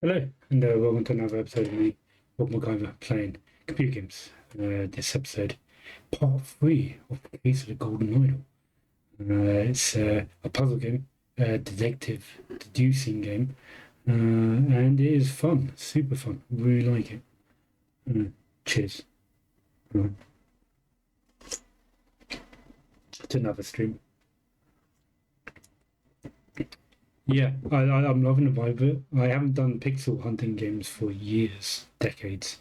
Hello, and welcome to another episode of me, of MacIver, playing computer games. This episode, part 3 of the Case of the Golden Idol. It's a puzzle game, a detective deducing game, and it is fun, super fun. Really like it. Cheers. To another stream. Yeah, I'm loving the vibe of it. I haven't done pixel hunting games for years, decades.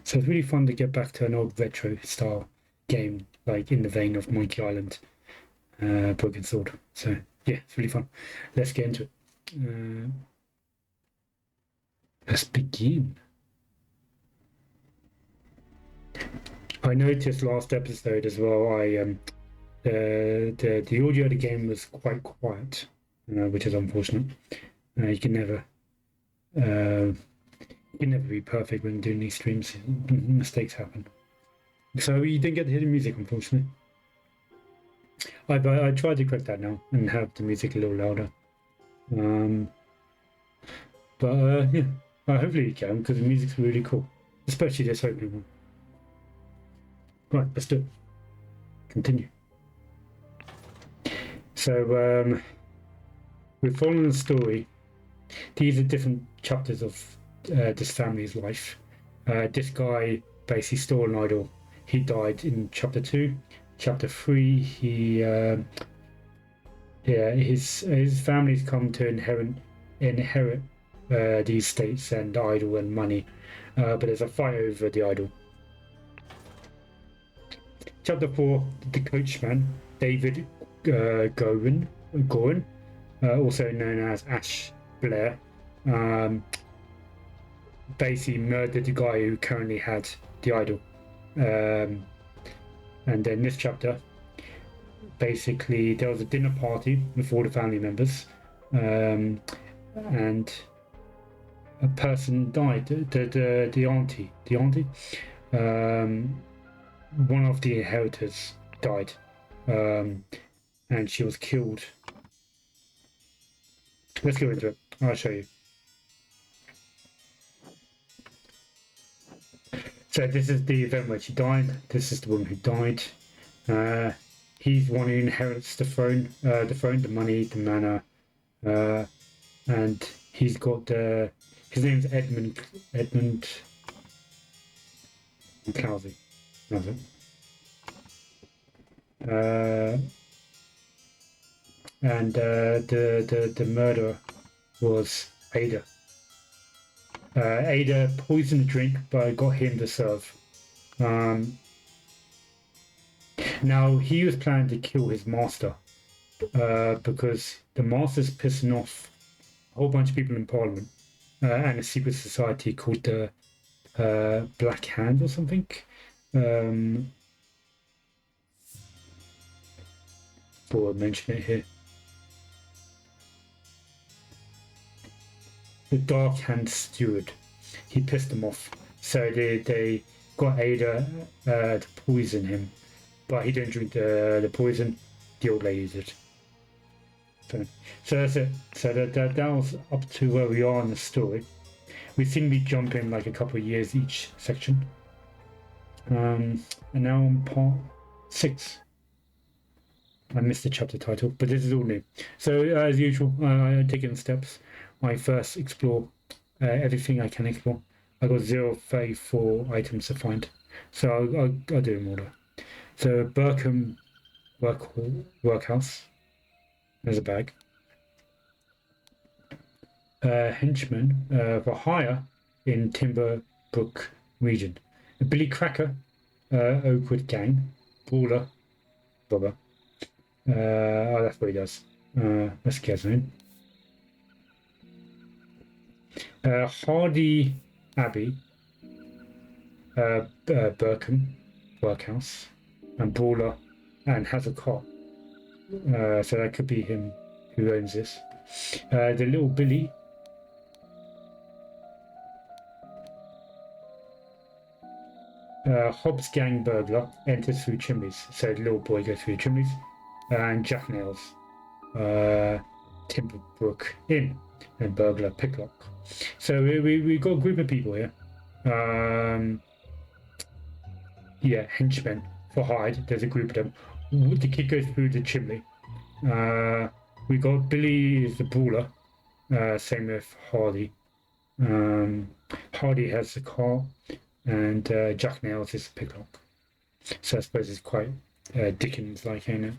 So it's really fun to get back to an old retro style game, like in the vein of Monkey Island, Broken Sword. So yeah, it's really fun. Let's get into it. Let's begin. I noticed last episode as well. The audio of the game was quite quiet, which is unfortunate. You can never be perfect when doing these streams. Mistakes happen. So you didn't get to hear the music, unfortunately. I tried to correct that now and have the music a little louder. Yeah, hopefully you can, because the music's really cool, especially this opening one. Right, let's do it. Continue. So we're following the story. These are different chapters of this family's life. This guy basically stole an idol. He died in chapter 2. Chapter 3, his family's come to inherit these states and idol and money, but there's a fight over the idol. Chapter 4, the coachman, David Gorin, also known as Ash Blair, basically murdered the guy who currently had the idol. And then this chapter, basically there was a dinner party with all the family members, and a person died. The auntie, one of the inheritors died, and she was killed. Let's go into it. I'll show you. So this is the event where she died. This is the woman who died. He's the one who inherits the throne, the money, the manor, and he's got his name's Edmund Clousey. That's it. And the murderer was Ada. Ada poisoned the drink, but got him to serve. Now he was planning to kill his master, because the master's pissing off a whole bunch of people in Parliament and a secret society called the Black Hand or something. Before I mention it here. The Dark Hand Steward. He pissed them off. So they got Ada to poison him. But he didn't drink the poison. The old lady did. So that's it. So that was up to where we are in the story. We seem to be jumping like a couple of years each section. And now on part 6. I missed the chapter title, but this is all new. So as usual, I take it in steps. I first explore everything I can explore. I got 034 items to find, so I'll do them order. So Burkham Workhouse. There's a bag. Henchman for hire in Timberbrook region. A Billy Cracker, Oakwood Gang, Brawler, Bobber. That's what he does. Let's get in. Hardy Abbey, Burkham Workhouse, and Brawler, and has a car. So that could be him who owns this. The Little Billy. Hobbs Gang burglar enters through chimneys. So the little boy goes through chimneys. And Jack Nails. Timberbrook Inn and burglar picklock. So we got a group of people here. Yeah, henchmen for hide. There's a group of them. The kid goes through the chimney. We got Billy is the brawler. Same with Hardy. Hardy has the car, and Jack Nails is the picklock. So I suppose it's quite Dickens-like, ain't it?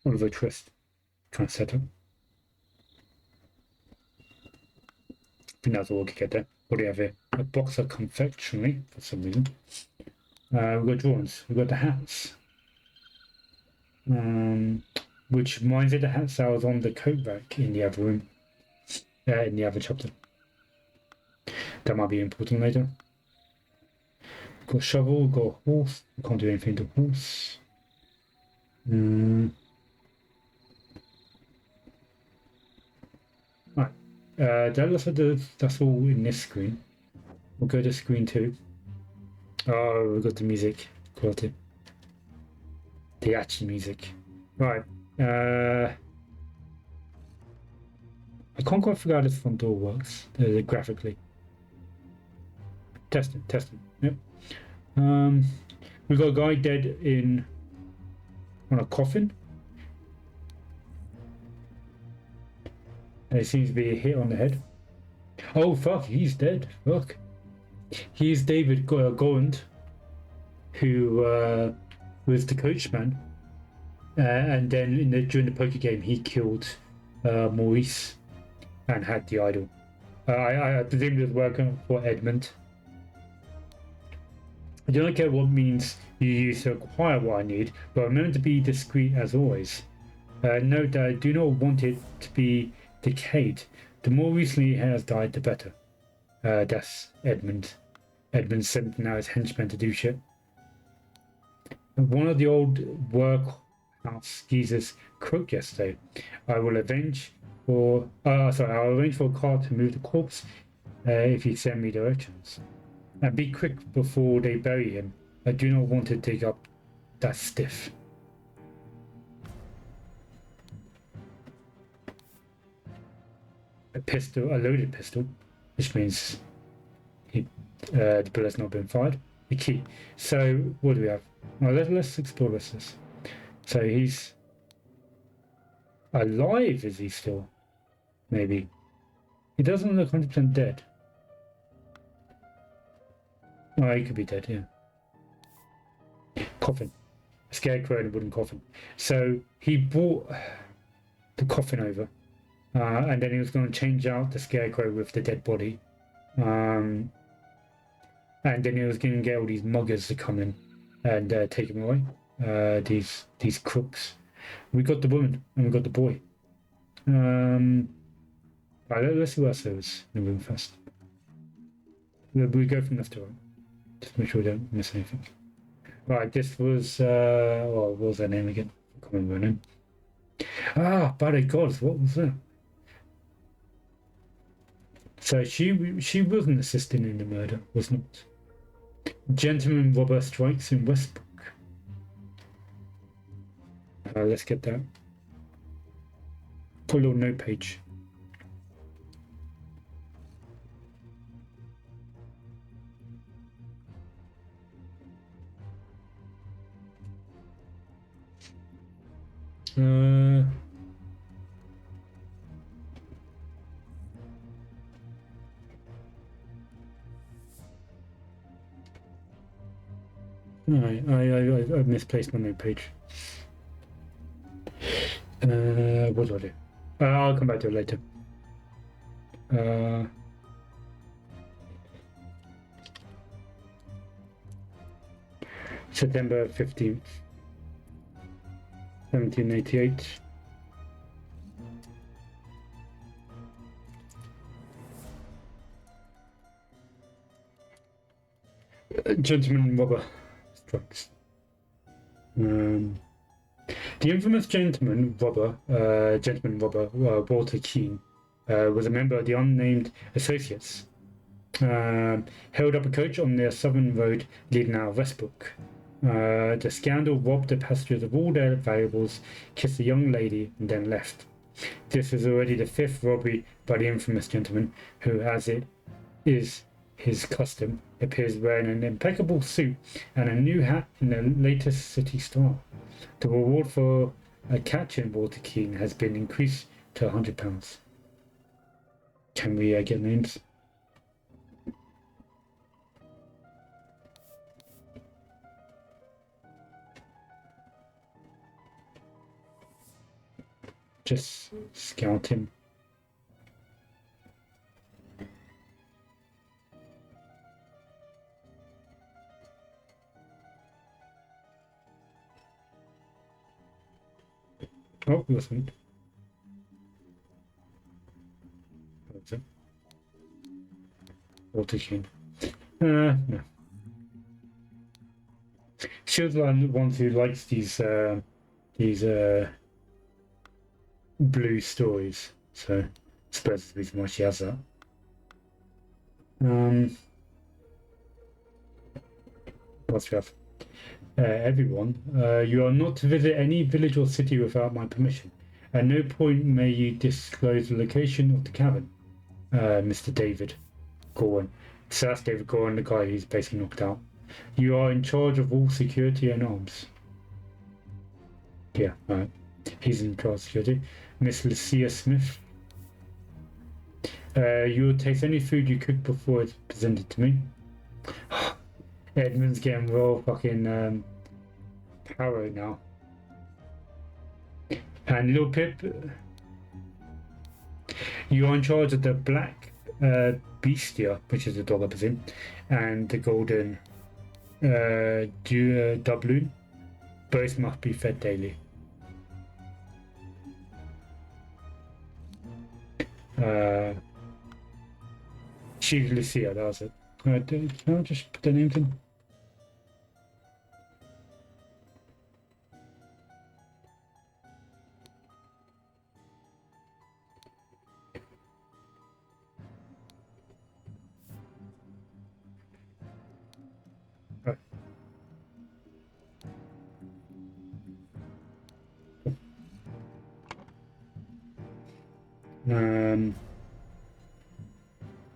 Oliver Twist kind of setup. I think that's all we could get there. What do we have here? A box of confectionery for some reason. We've got drawings. We've got the hats. Which reminds me of the hats that was on the coat rack in the other room. In the other chapter. That might be important later. We've got a shovel, we've got a horse. We can't do anything to the horse. Right. That looks like that's all in this screen. We'll go to screen 2. Oh, we've got the music. Got it. The action music. Right. I can't quite figure out how this front door works graphically. Testing. Yep. We got a guy dead on a coffin. There seems to be a hit on the head. Oh fuck, he's dead. Fuck. He's David Goland, who was the coachman, and then during the poker game he killed Maurice and had the idol. I presume he was working for Edmund. I don't care what means you use to acquire what I need, but remember to be discreet as always. Note that I do not want it to be decayed. The more recently it has died, the better. That's Edmund. Edmund sent now his henchmen to do shit. One of the old workhouse geezers croaked yesterday. I'll arrange for a car to move the corpse if you send me directions. And be quick before they bury him. I do not want to dig up that stiff. A loaded pistol, which means the bullet's not been fired. The key. So what do we have? Well, let's explore this. So he's alive, is he still? Maybe. He doesn't look 100% dead. Oh, he could be dead, yeah. Coffin. A scarecrow in a wooden coffin. So he brought the coffin over. And then he was going to change out the scarecrow with the dead body. And then he was going to get all these muggers to come in and take him away. These crooks. We got the woman and we got the boy. Right, let's see what else there is in the room first. We go from left to right. Just make sure we don't miss anything. Right, this was what was her name again? I can't remember her name. Ah, by the gods, what was that? So she wasn't assisting in the murder, was not. Gentleman robber strikes in Westbrook. Let's get that. Put a little note page. I misplaced my note page. What do I do? I'll come back to it later. September 15th, 1788. Gentleman robber strikes. The infamous gentleman robber, Walter Keane, was a member of the unnamed associates. Held up a coach on the southern road leading out of Westbrook. The scoundrel robbed the passengers of all their valuables, kissed a young lady, and then left. This is already the 5th robbery by the infamous gentleman, who, as it is his custom, appears wearing an impeccable suit and a new hat in the latest city style. The reward for catching Walter Keane has been increased to £100. Can we get names? Just scout him. Oh, listen. What's it? Walter Keane. No. She's the one who likes these blue stories, so I suppose that's the reason why she has that. What's we have? Everyone, you are not to visit any village or city without my permission. At no point may you disclose the location of the cabin. Mr. David Gorwin. So that's David Gorwin, the guy who's basically knocked out. You are in charge of all security and arms. Yeah, alright. He's in charge of security. Miss Lucia Smith. You will taste any food you cook before it's presented to me. Edmund's getting real fucking paranoid now. And Little Pip, you are in charge of the black Beastia, which is the dog I presume, and the golden doubloon. Both must be fed daily. She's Lucia, that was it. Can I just put the names in?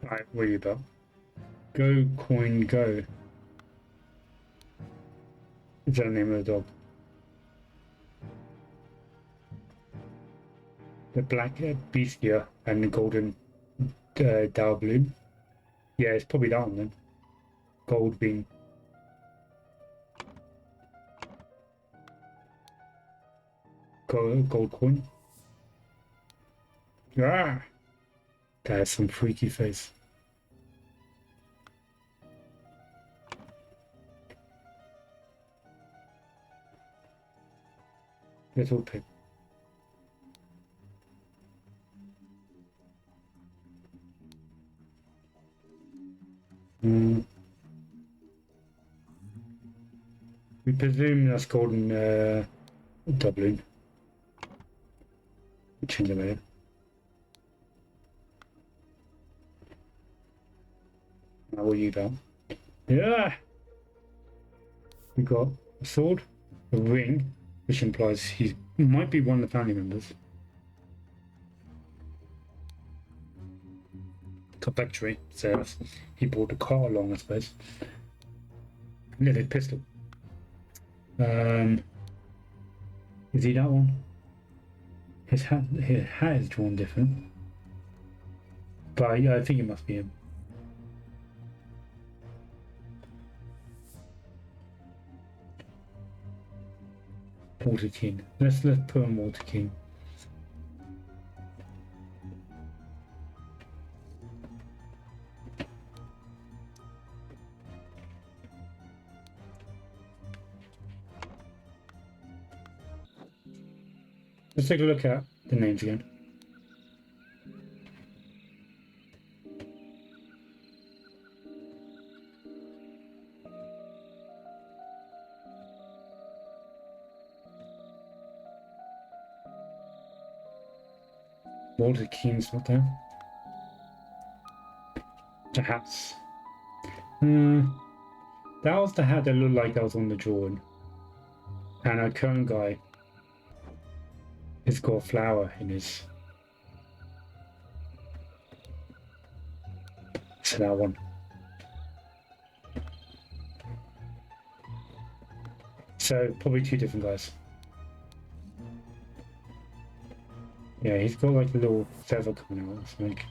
Right, what are you about? Go, coin, go. Is that the name of the dog? The black Beastia and the golden doubloon. Yeah, it's probably that one then. Gold bean. Gold coin. Ah! That has some freaky face. Little Pip. We presume that's golden doubloon. Change it later. Now what are you about? Yeah! We got a sword, a ring, which implies he might be one of the family members. Complectory, so he brought the car along, I suppose. And then his pistol. Is he that one? His hat is drawn different. But yeah, I think it must be him. Walter Keane. Let's put on Walter Keane. Let's take a look at the names again. Walter Keane's not there. The hats. That was the hat that looked like that was on the drawing. And our current guy has got a flower in his. So that one. So probably two different guys. Yeah, he's got like a little feather coming out. It's like,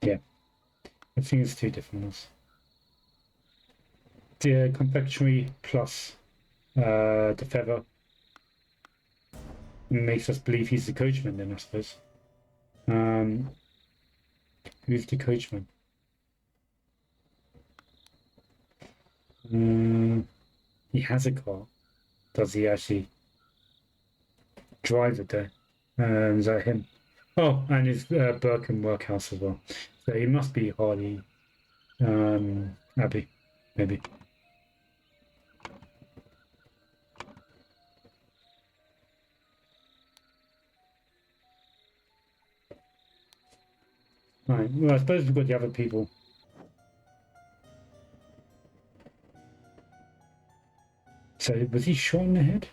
yeah, I think it's two different ones. The confectionery plus the feather makes us believe he's the coachman. Then I suppose. Who's the coachman? He has a car. Does he actually drive it there? Is that him? Oh, and his Birkin workhouse as well. So he must be Harley Abbey, maybe. Right. Well, I suppose we've got the other people. So was he shot in the head?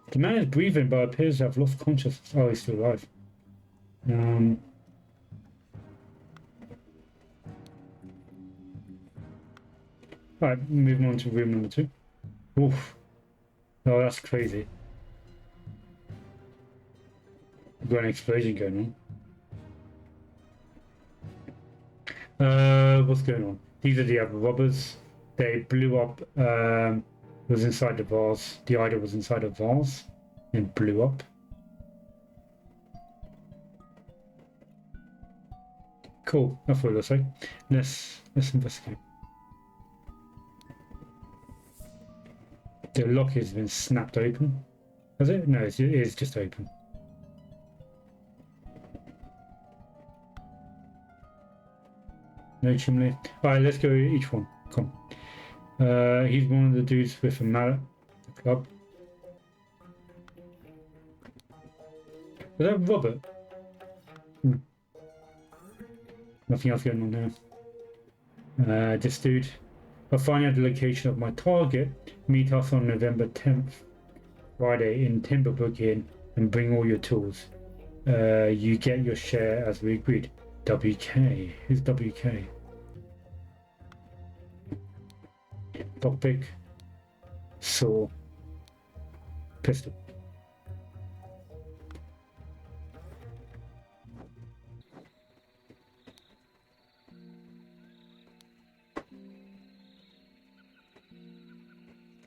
The man is breathing, but appears to have lost consciousness. Oh, he's still alive. Right, moving on to room number 2. Oof. Oh, that's crazy. We've got an explosion going on. What's going on? These are the other robbers. They blew up. It was inside the vase. The idol was inside a vase and blew up. Cool. That's what it looks like. Let's investigate. The lock has been snapped open. Has it? No, it is just open. No chimney. Alright, let's go each one. Come. He's one of the dudes with a mallet. The club. Is that Robert? Nothing else going on there. This dude. I'll find out the location of my target. Meet us on November 10th, Friday in Timberbrook Inn, and bring all your tools. You get your share as we agreed. WK. Who's WK? Lockpick. Saw. Pistol.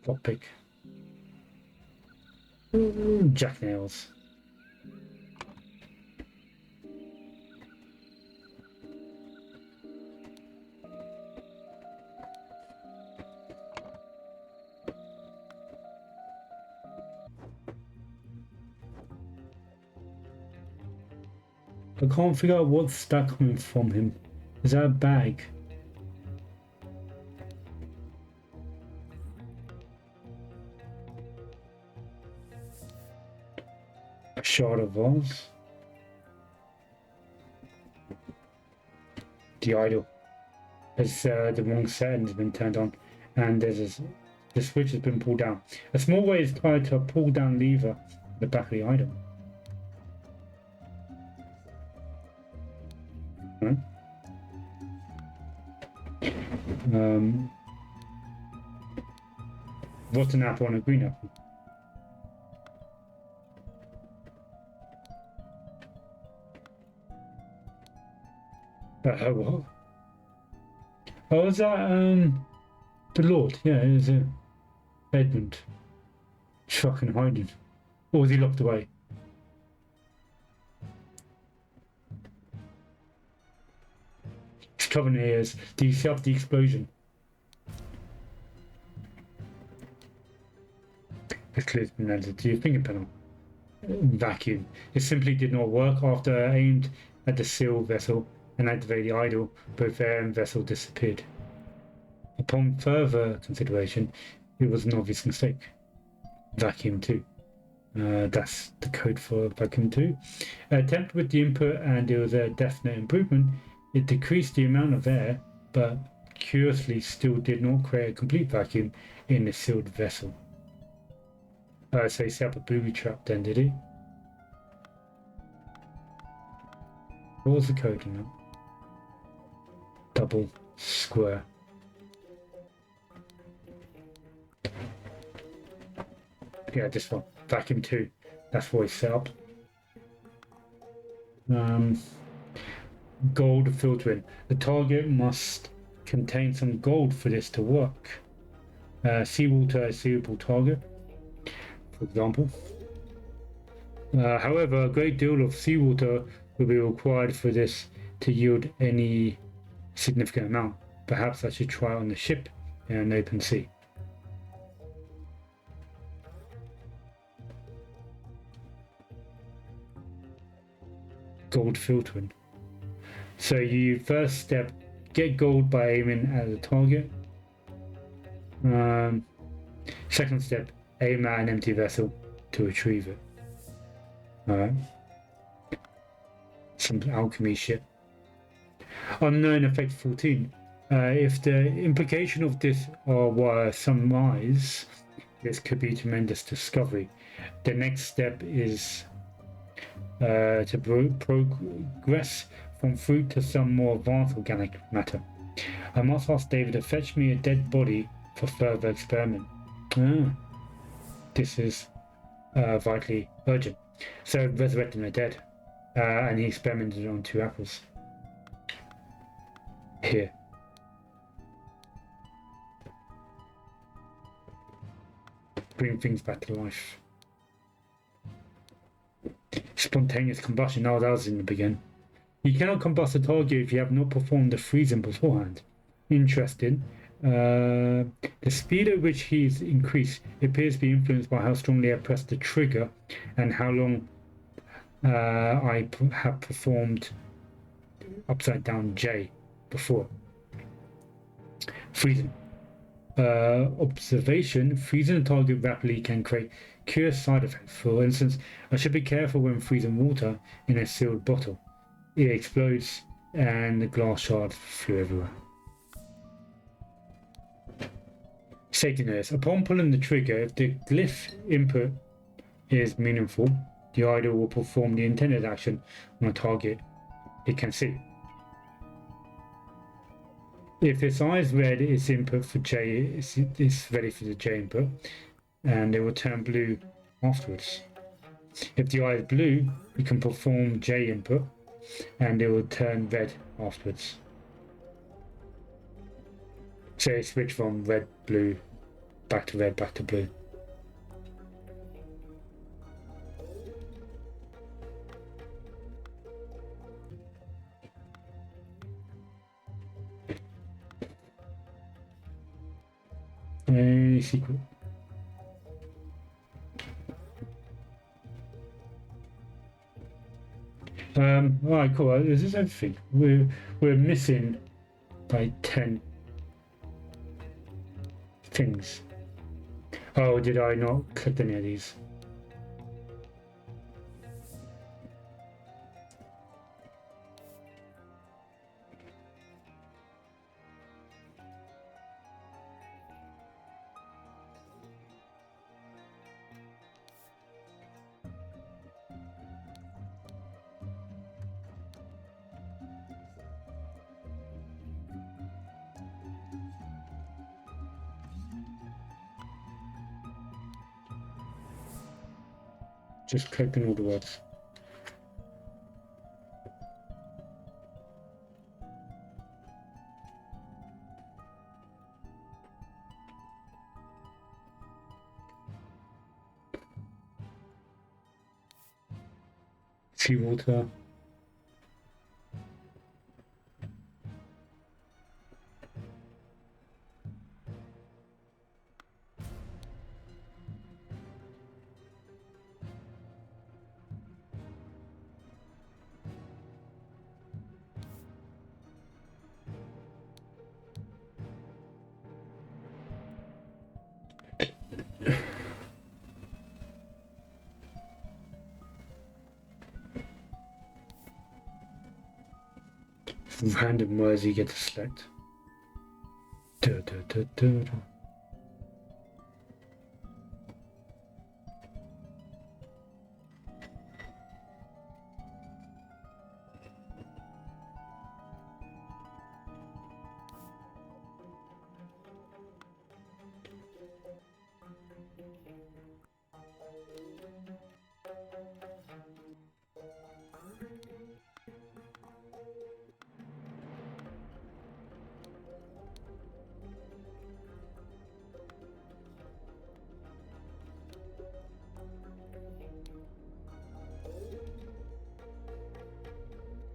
Lockpick. Jack nails. I can't figure out what's that coming from him. Is that a bag? A shard of vase? The idol. As the wrong setting has been turned on, and the switch has been pulled down. A small weight is tied to a pull down lever at the back of the idol. Right. Rotten apple and a green apple. What? Oh, is that the Lord? Yeah, it is Edmund. Fucking hiding. Or was he locked away? He's covering the ears. Do you see after the explosion? This clear's been added to your finger panel. Vacuum. It simply did not work after I aimed at the seal vessel and activated the idol. Both air and vessel disappeared. Upon further consideration, it was an obvious mistake. Vacuum 2. That's the code for vacuum 2. Attempt with the input and it was a definite improvement. It decreased the amount of air, but curiously still did not create a complete vacuum in the sealed vessel. So he set up a booby trap then, did he? What was the code in that? Double square. Yeah, this one. Vacuum 2. That's what he set up. Gold filtering. The target must contain some gold for this to work. Seawater is a suitable target, for example. However, a great deal of seawater will be required for this to yield any significant amount. Perhaps I should try on the ship in an open sea. Gold filtering. So you first step, get gold by aiming at the target. Second step, aim at an empty vessel to retrieve it. Alright. Some alchemy shit. Unknown effect 14. If the implication of this were surmise, this could be tremendous discovery. The next step is to progress from fruit to some more advanced organic matter. I must ask David to fetch me a dead body for further experiment. This is vitally urgent. So resurrecting the dead, and he experimented on 2 apples. Here. Bring things back to life. Spontaneous combustion. No, that was in the beginning. You cannot combust a target if you have not performed the freezing beforehand. Interesting. The speed at which he's increased appears to be influenced by how strongly I press the trigger and how long I have performed upside down J before. Freezing. Observation. Freezing a target rapidly can create curious side effects. For instance, I should be careful when freezing water in a sealed bottle. It explodes and the glass shards flew everywhere. Safety notice. Upon pulling the trigger, if the glyph input is meaningful, the idol will perform the intended action on a target it can see. If its eye is red, its input for J is ready for the J input, and it will turn blue afterwards. If the eye is blue, you can perform J input, and it will turn red afterwards. So it switch from red, blue, back to red, back to blue. Any secret? Alright, cool. This is everything. We're missing like 10 things. Oh, did I not click any of these? Just clicking all the words. Seawater. random words you get to select. Da, da, da, da, da.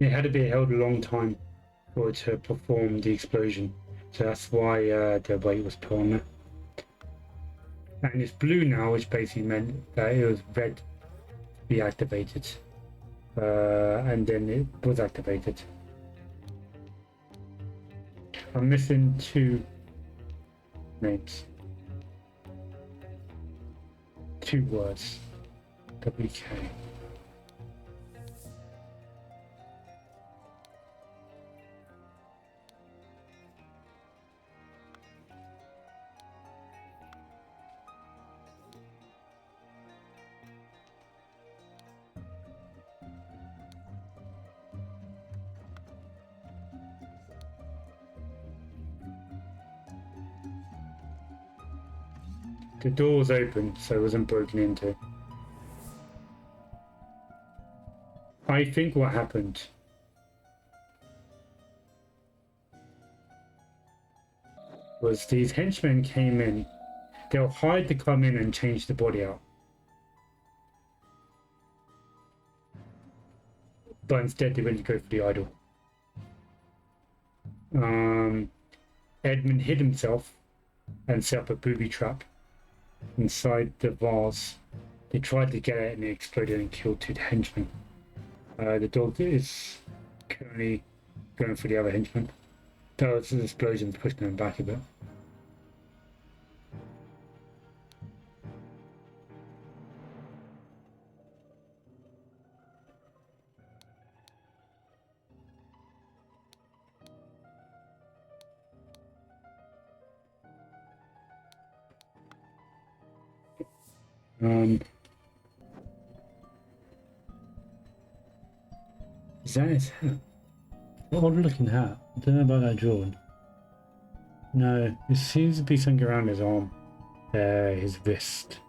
It had to be held a long time for it to perform the explosion, so that's why the weight was put on there. And it's blue now, which basically meant that it was red to be activated, and then it was activated. I'm missing 2 names, 2 words. WK. The door was open, so it wasn't broken into. I think what happened was these henchmen came in. They'll hide to come in and change the body out. But instead they went to go for the idol. Edmund hid himself and set up a booby trap inside the vase. They tried to get it and it exploded and killed 2 henchmen. The dog is currently going for the other henchman. Those explosions pushing them back a bit. Is that his hat? What odd looking hat. I don't know about that drawing. No, it seems to be something around his arm. His wrist.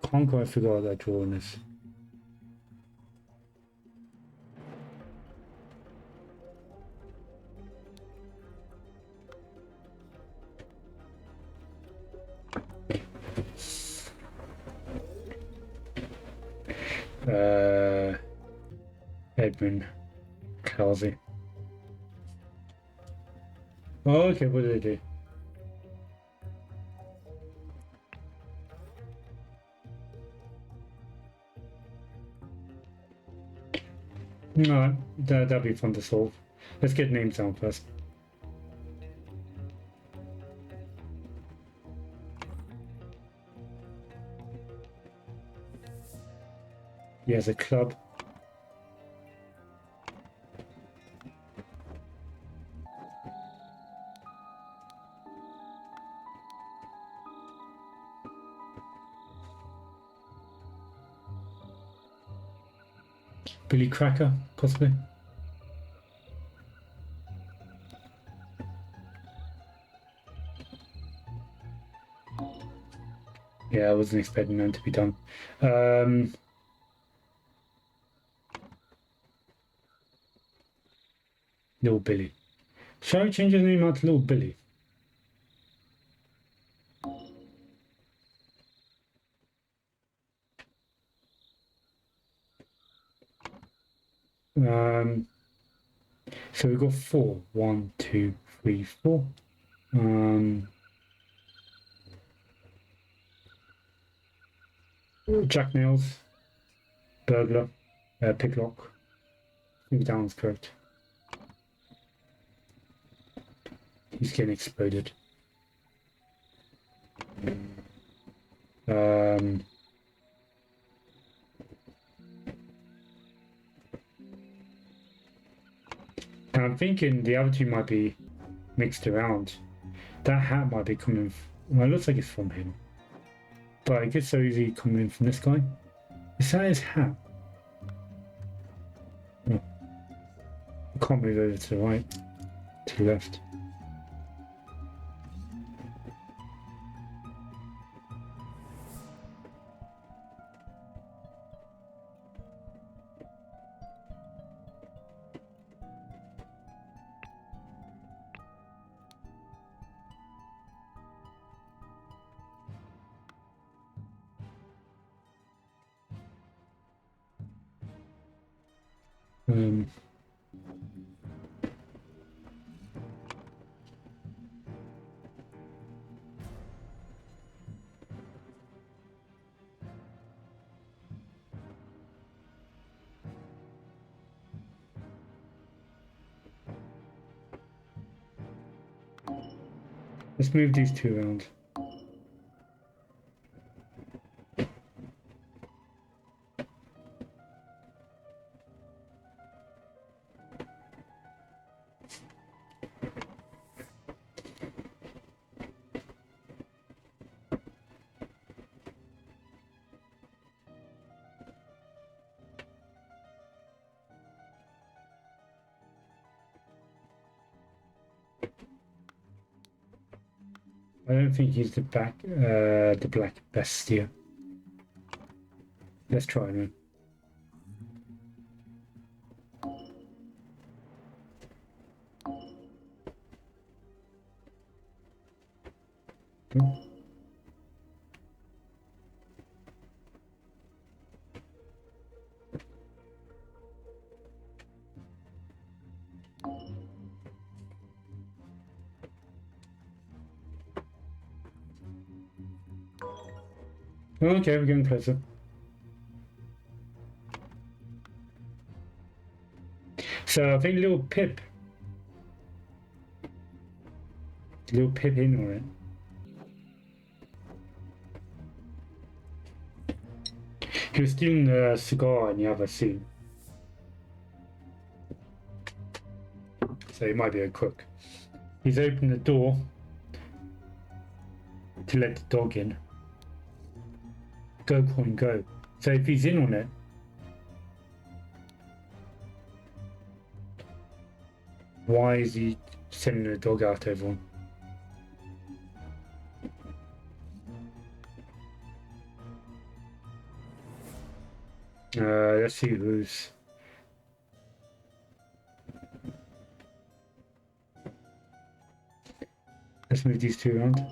Can't quite figure out what that drawing is. Edmund Clausey. Oh, okay, what did they do? No, that'd be fun to solve. Let's get names down first. He has a club. Billy Cracker, possibly. Yeah, I wasn't expecting that to be done. Little Billy. Shall I change his name out to Little Billy? So we've got 4. 1, 2, 3, 4. Jack Nails, burglar, picklock. I think that one's correct. He's getting exploded. And I'm thinking the other two might be mixed around. That hat might be coming. Well, it looks like it's from him. But I guess so easy coming from this guy. Is that his hat? Oh. I can't move over to the right, to the left. Um, let's move these two around. I don't think he's the black bestia. Let's try him. Okay, we're getting closer. So I think little Pip in on it. He was stealing the cigar in the other scene. So he might be a crook. He's opened the door to let the dog in. Go, coin, go. So if he's in on it, why is he sending the dog out to everyone? Let's see who's... Let's move these two around.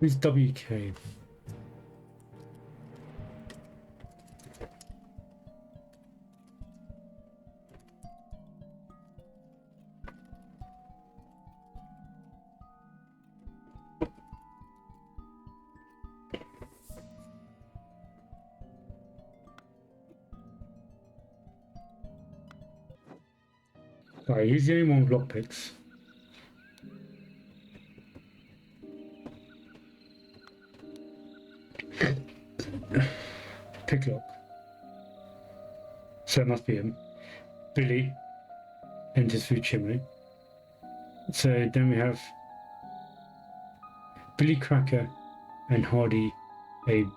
Who's WK? Alright, he's the only one with lockpicks. Picklock. So it must be him. Billy enters through chimney. So then we have Billy Cracker and Hardy Abe.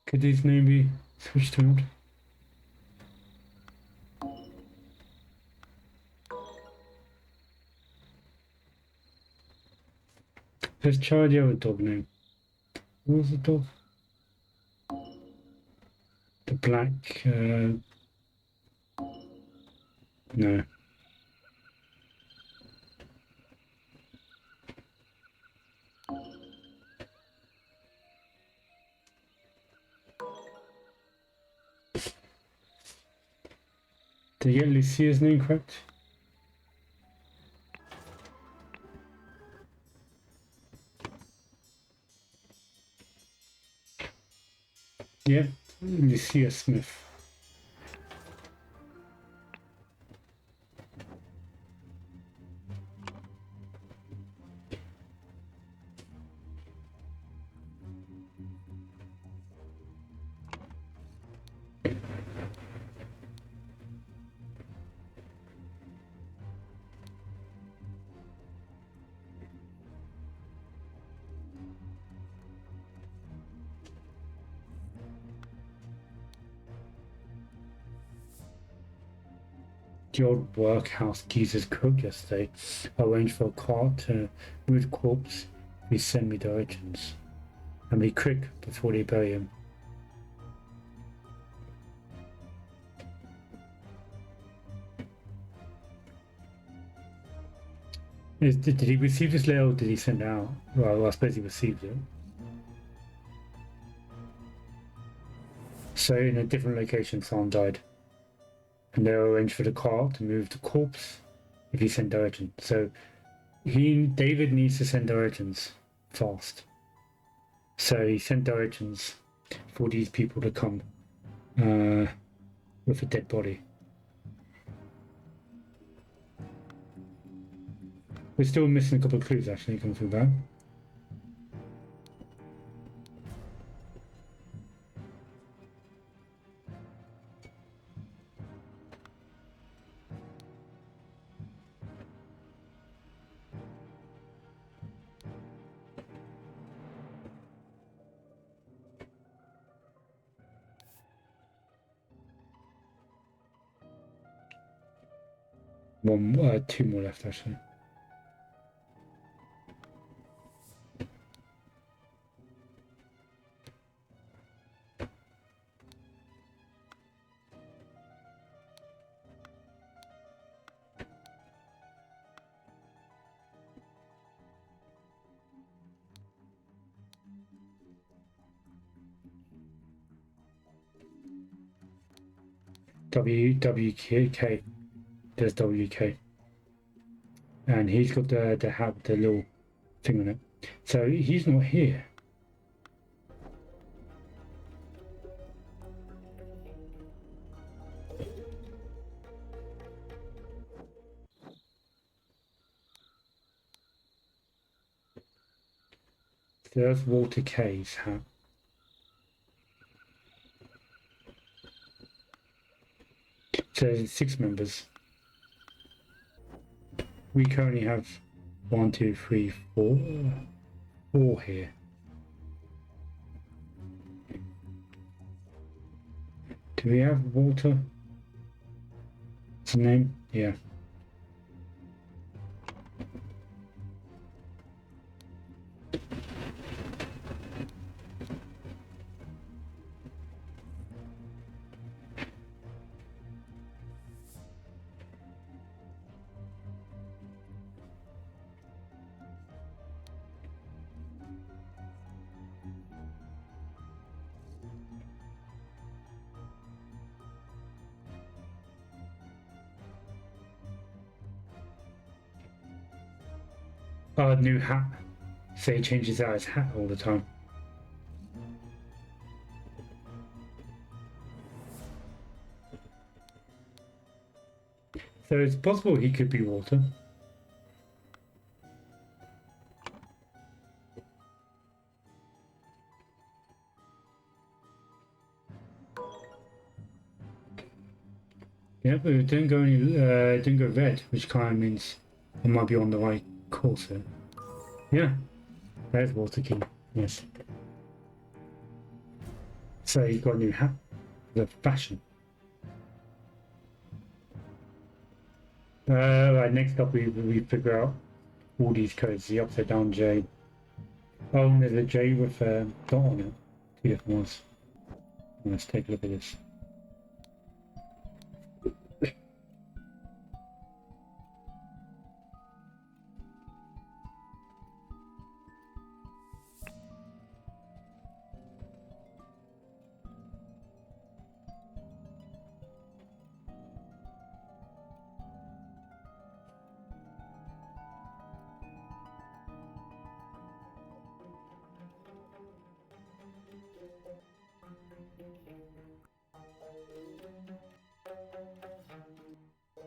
Could these maybe switched around? Let's try the other dog name. What was the dog? The black No. Did you get Lucia's name correct? Yeah, Lucia Smith. The old workhouse geezer's cook yesterday arranged for a car to move the corpse. We send me directions. And be quick before they bury him. Did he receive this letter or did he send it out? Well, I suppose he received it. So in a different location, someone died. And they arranged for the car to move the corpse if he sent directions. So David needs to send directions fast. So he sent directions for these people to come with a dead body. We're still missing a couple of clues actually coming through that. Two more left actually. WK. There's WK. And he's got the little thing on it. So he's not here. So that's Walter K's hat. So there's 6 members. We currently have 1, 2, 3, 4 here. Do we have Walter? What's his name? Yeah. New hat. So he changes out his hat all the time. So it's possible he could be Walter. Yeah, but it didn't go red, which kind of means I might be on the right course here. Yeah, there's Walter King. Yes. So he's got a new hat. The fashion. Right, next up we figure out all these codes. The upside down J. Oh, and there's a J with a dot on it. 2 different ones. Let's take a look at this.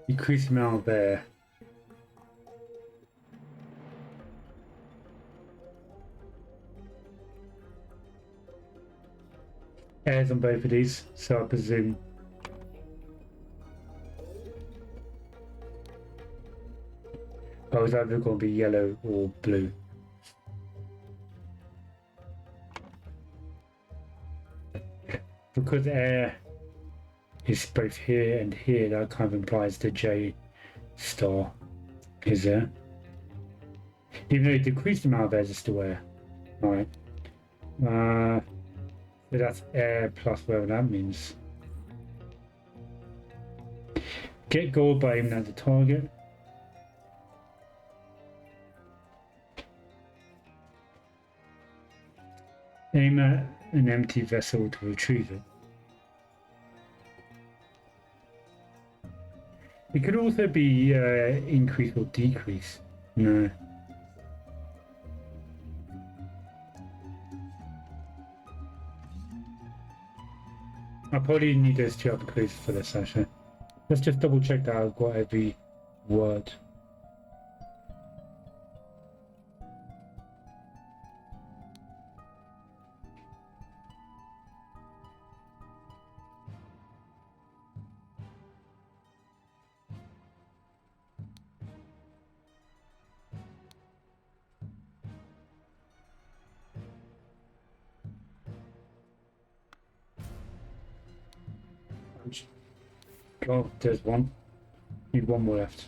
Decrease amount of air. Airs on both of these, so I presume. Oh, is either going to be yellow or blue? Because air is both here and here, that kind of implies the J star is there. Even though decreased amount of air is still air. Alright. So that's air plus whatever that means. Get gold by aiming at the target. Aim at an empty vessel to retrieve it. It could also be increase or decrease. No. I probably need those two other clues for this actually. Let's just double check that I've got every word. Oh, there's one. Need one more left.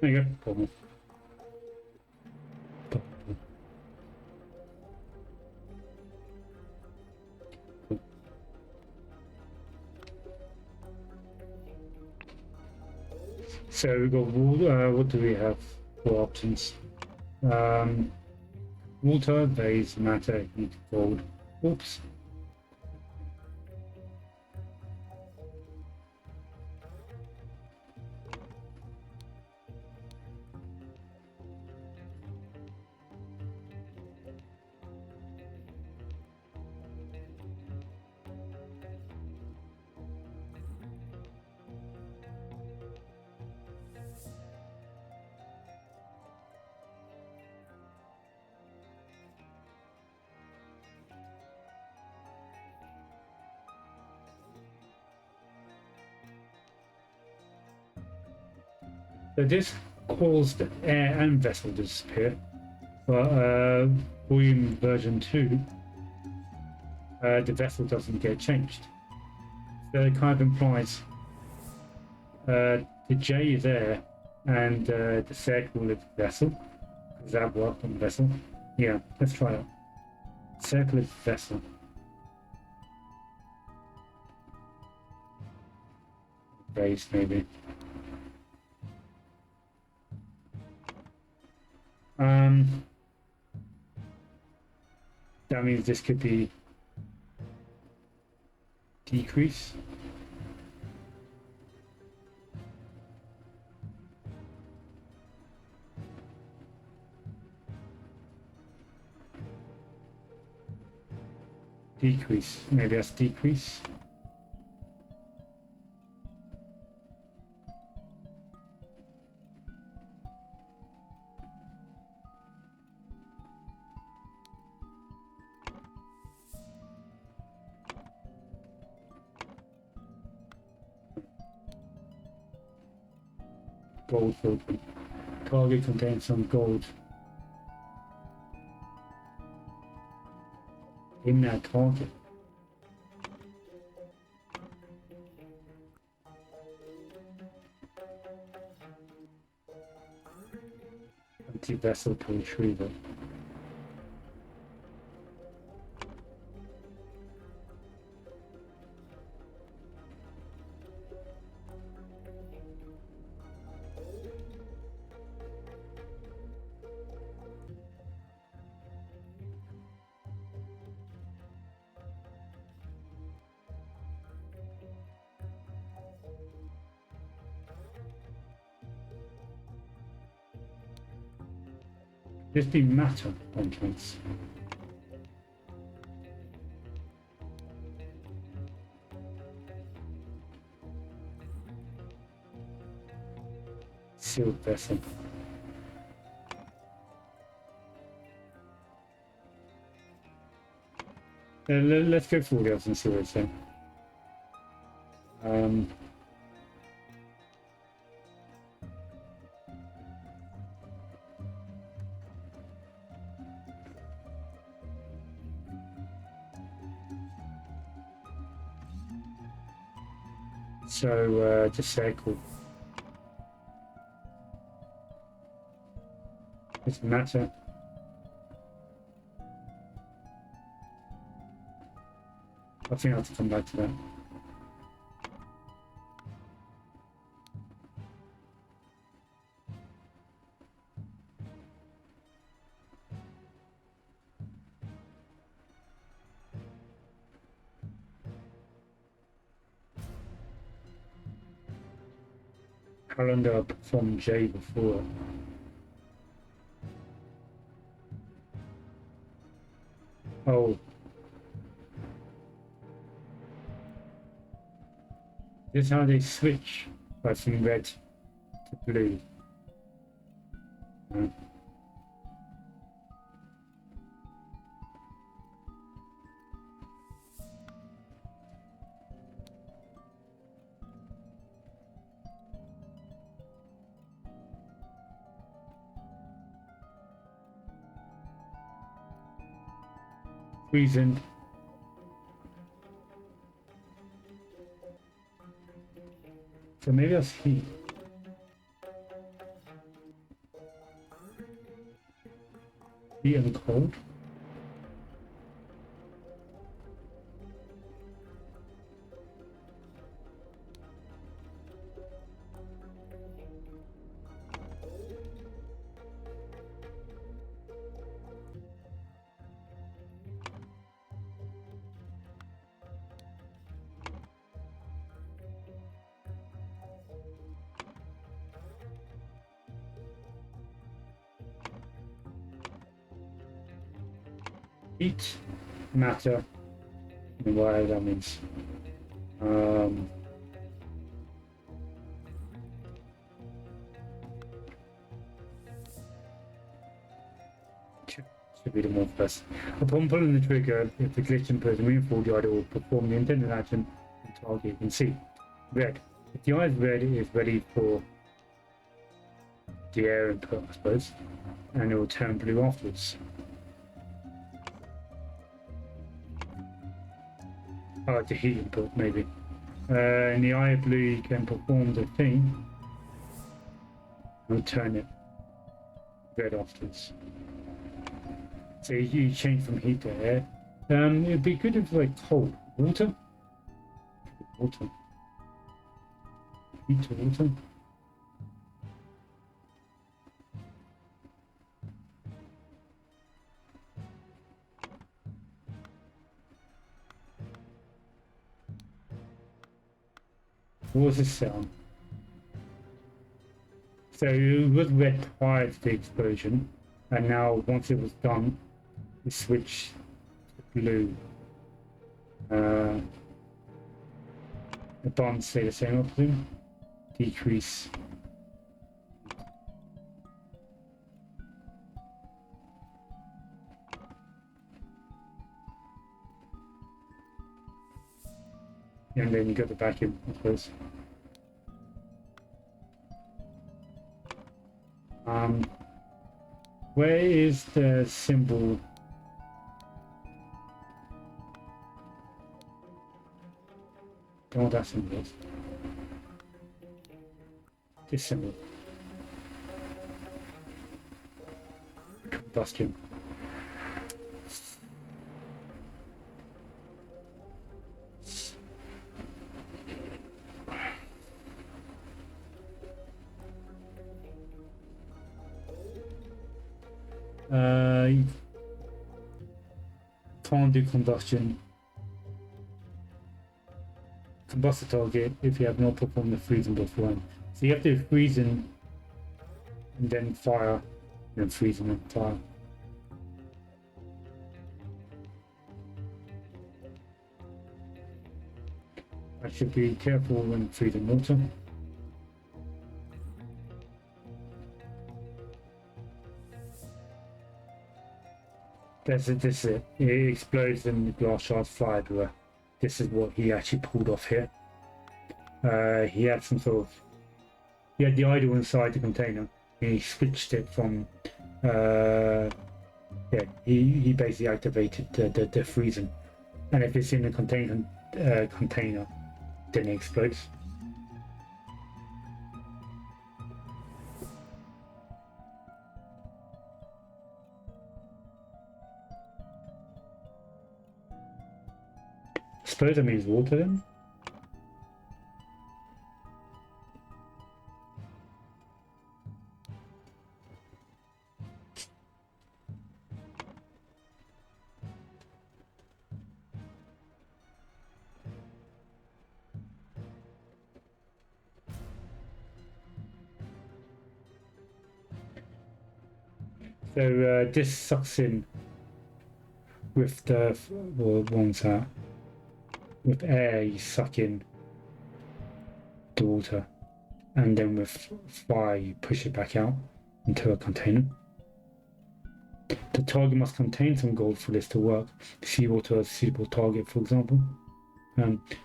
There you go. Problem. So we got water. What do we have for options? Water, base, matter, heat, gold. Oops. So this caused air and vessel to disappear, but volume version 2, the vessel doesn't get changed. So it kind of implies the J is air and the circle is vessel. Does that work on the vessel? Yeah, let's try it. Circle is vessel. Base maybe. That means this could be decrease. Decrease, maybe that's decrease. Gold filter. Target contains some gold. In that target. vessel to retrieve it. Just be matter entrance. Sealed vessel. Let's go for the others and see what it's saying. So just circle. Doesn't matter. I think I have to come back to that. Calendar I performed J before. Oh. This is how they switch from red to blue. Reason. So maybe that's heat. Heat and cold. Heat, matter, and whatever that means. Should be the more first. Upon pulling the trigger, if the glitch input is moving forward, the idol will perform the intended action and target. You can see red. If the eye is red, it is ready for the air input, I suppose, and it will turn blue afterwards. Oh, the heat input, maybe. In the eye of blue, you can perform the thing and turn it red afterwards. So you change from heat to air. It'd be good if like cold water. Water. Heat to water. What was this sound? So it was red prior to the explosion, and now once it was done, it switched to blue. The bonds stay the same, I presume. Decrease. And then you got the vacuum, I suppose. Where is the symbol? Don't know what that symbol is. This symbol. combustion. You can't do combustion. Combust the target if you have not performed the freezing before. So you have to freezing and then fire, and then freezing and fire. I should be careful when freezing water. This is it. It explodes and the glass shards fly everywhere. This is what he actually pulled off here. He had some sort of... He had the idle inside the container. And he switched it from... yeah, he basically activated the freezing. And if it's in the container, then it explodes. I suppose that means water then? So this sucks in with the, well, one's that. With air, you suck in the water, and then with fire, you push it back out into a container. The target must contain some gold for this to work. Seawater is a suitable target, for example.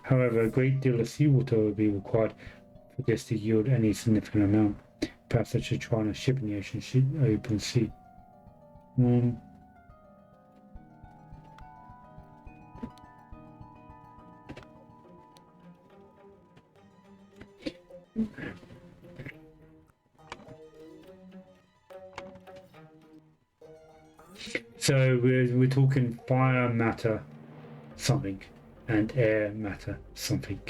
However, a great deal of seawater will be required for this to yield any significant amount. Perhaps I should try on a ship in the open sea. So we're talking fire matter something and air matter something.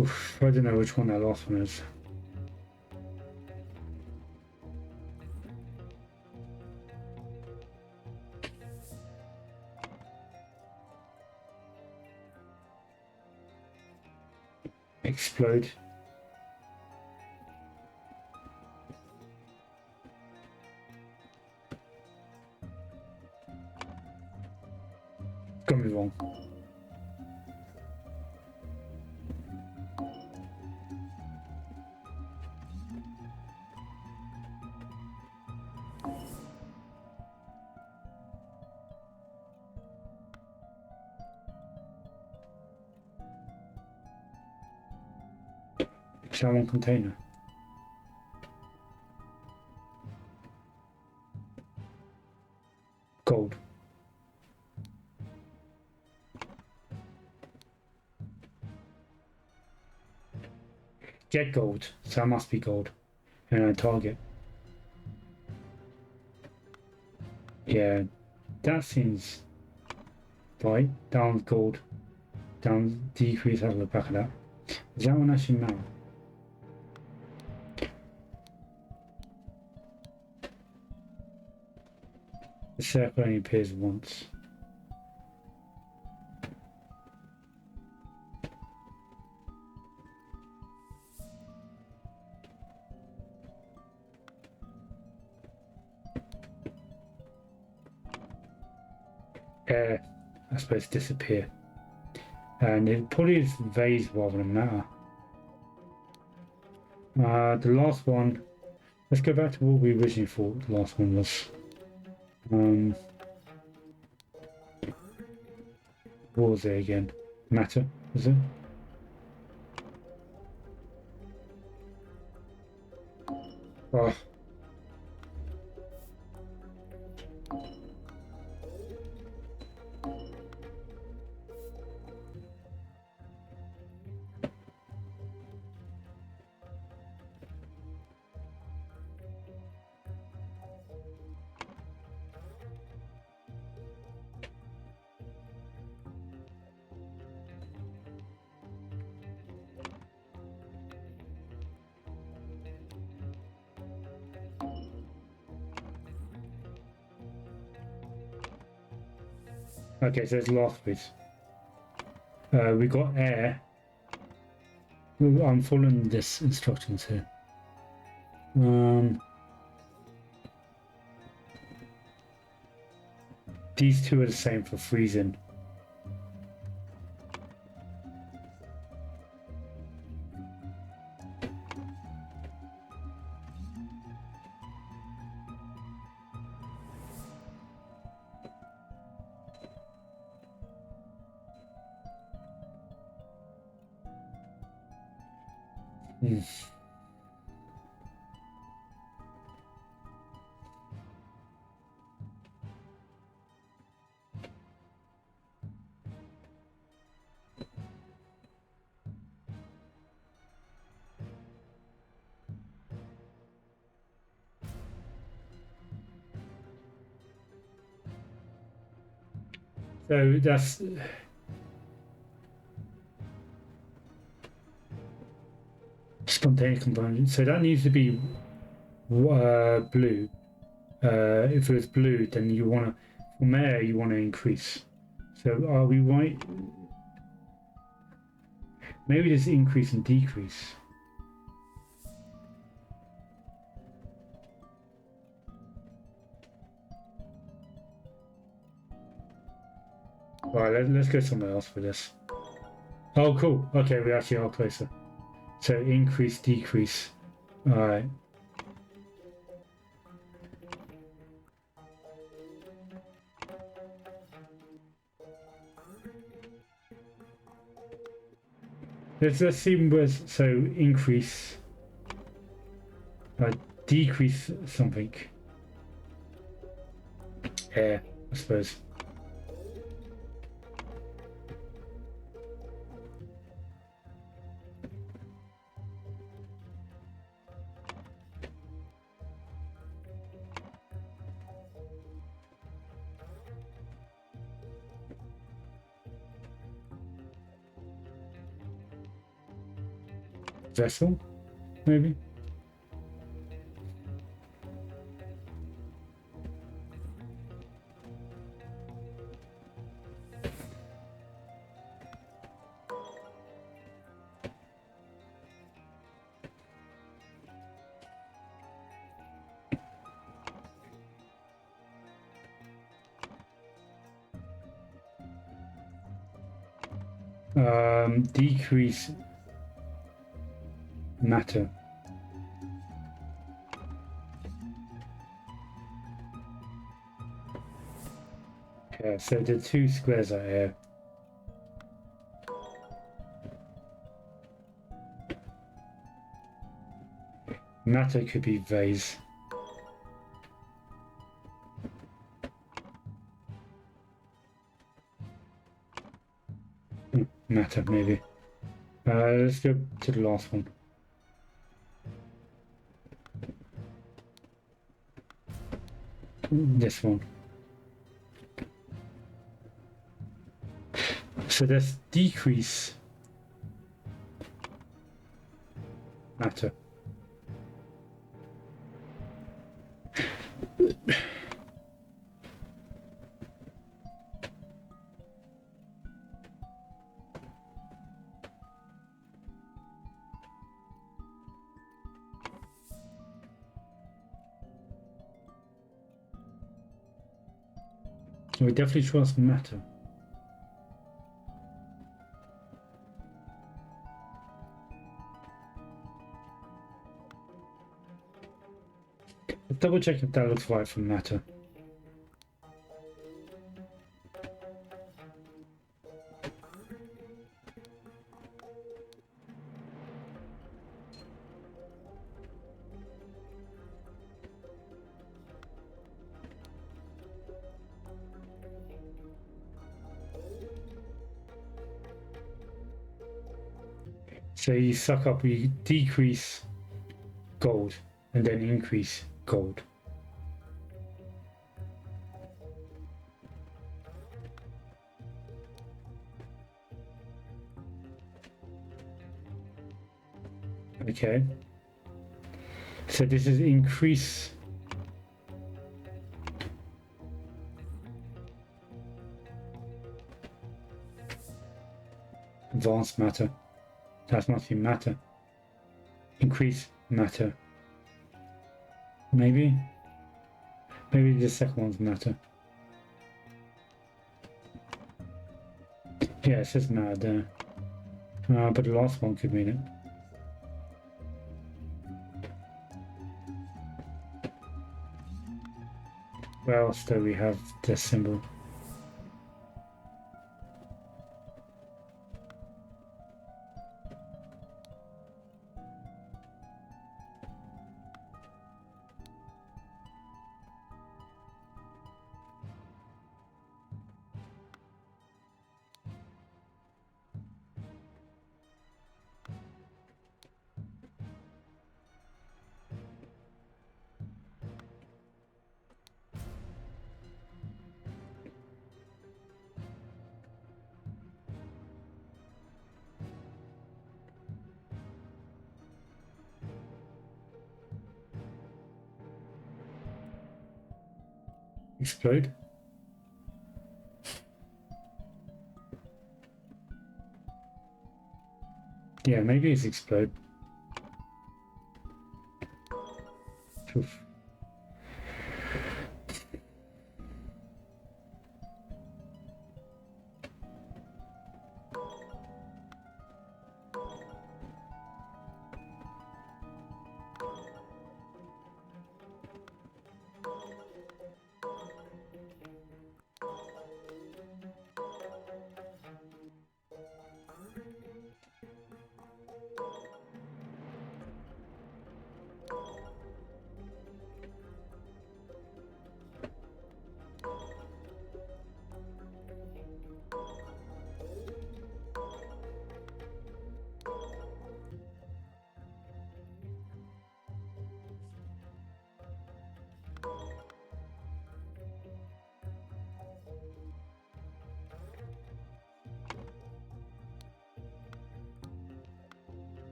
Oof, I don't know which one that last one is. Explode. Got me wrong. One container. Gold. Get gold, so that must be gold. And a target. Yeah, that seems right. Down gold. Down decrease, have a look back at that. Is that one actually now? The circle only appears once. Air, I suppose, disappear. And it probably is vase rather than matter. The last one, let's go back to what we originally thought the last one was. What was it again? Matter, is it? Oh. Okay, so it's last bit. We got air. Ooh, I'm following this instructions here. These two are the same for freezing. So that's spontaneous component. So that needs to be blue. If it was blue, then you want to, from air, you want to increase. So are we right? Maybe there's increase and decrease. All right, let's go somewhere else for this. Oh, cool. Okay, we actually are closer. So increase, decrease. All right. Let's see where, so increase, decrease something. Air, I suppose. Vessel, maybe. Decrease matter. Okay, so the two squares are air. Matter could be vase. Matter, maybe. Let's go to the last one. This one. So there's decrease matter. We definitely trust matter. Let's double check if that looks right for matter. So you suck up, you decrease gold and then increase gold. Okay. So this is increase advanced matter. That's nothing matter. Increase matter. Maybe the second one's matter. Yeah, it says matter there. But the last one could mean it. Where else do we have this symbol? Explode? Yeah, maybe it's explode. Oof.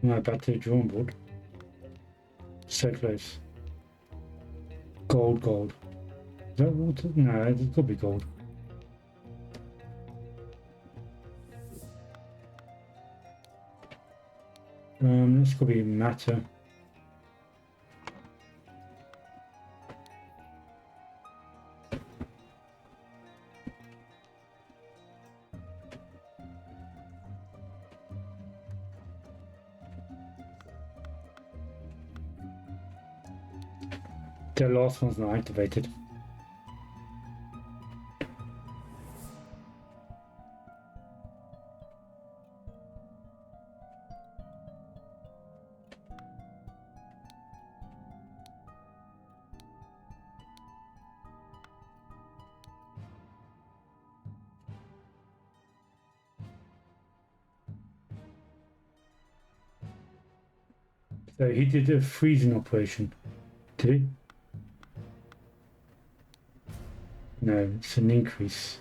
No, back to the drawing board. So close. Gold, gold. Is that water? No, it could be gold. This could be matter. The last one's not activated. So he did a freezing operation. Did he? No, it's an increase.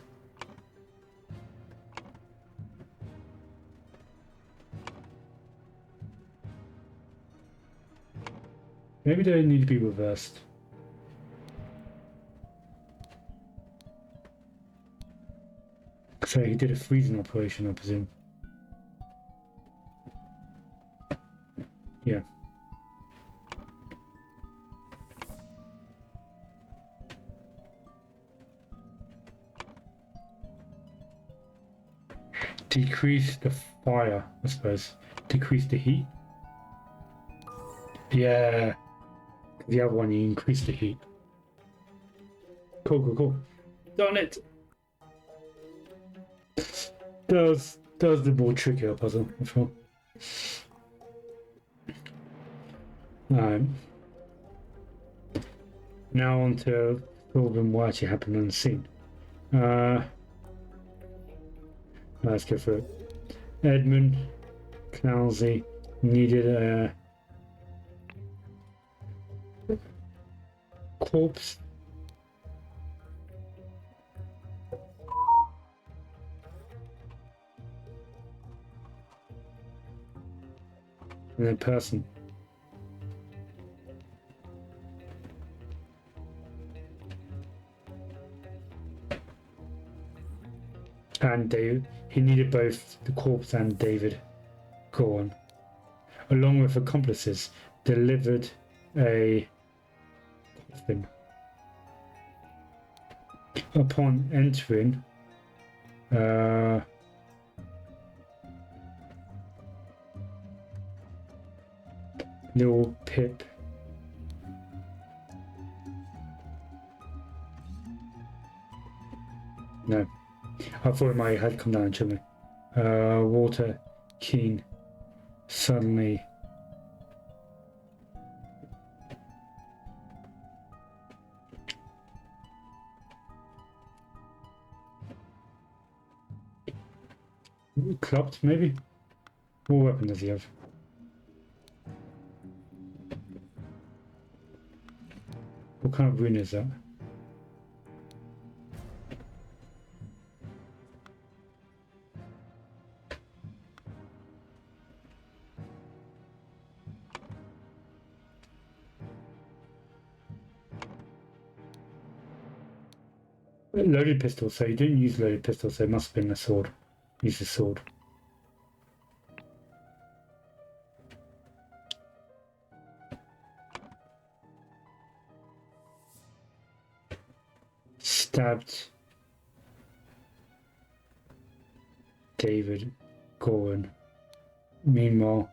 Maybe they need to be reversed. So he did a freezing operation, I presume. Yeah. Decrease the fire, I suppose. Decrease the heat. Yeah. The other one, you increase the heat. Cool, cool, cool. Done it! Does the more trickier puzzle, I feel. Now on to solving what actually happened on the scene. Let's go for it. Edmund Clousey needed a corpse. And a person. And he needed both the corpse and David Gorn, along with accomplices, delivered a coffin. Upon entering, little Pip no, I thought it might have come down to me. Walter Keane suddenly clubbed, maybe? What weapon does he have? What kind of rune is that? Loaded pistol, so you didn't use loaded pistol, so it must have been a sword. Use the sword. Stabbed David Gorn. Meanwhile,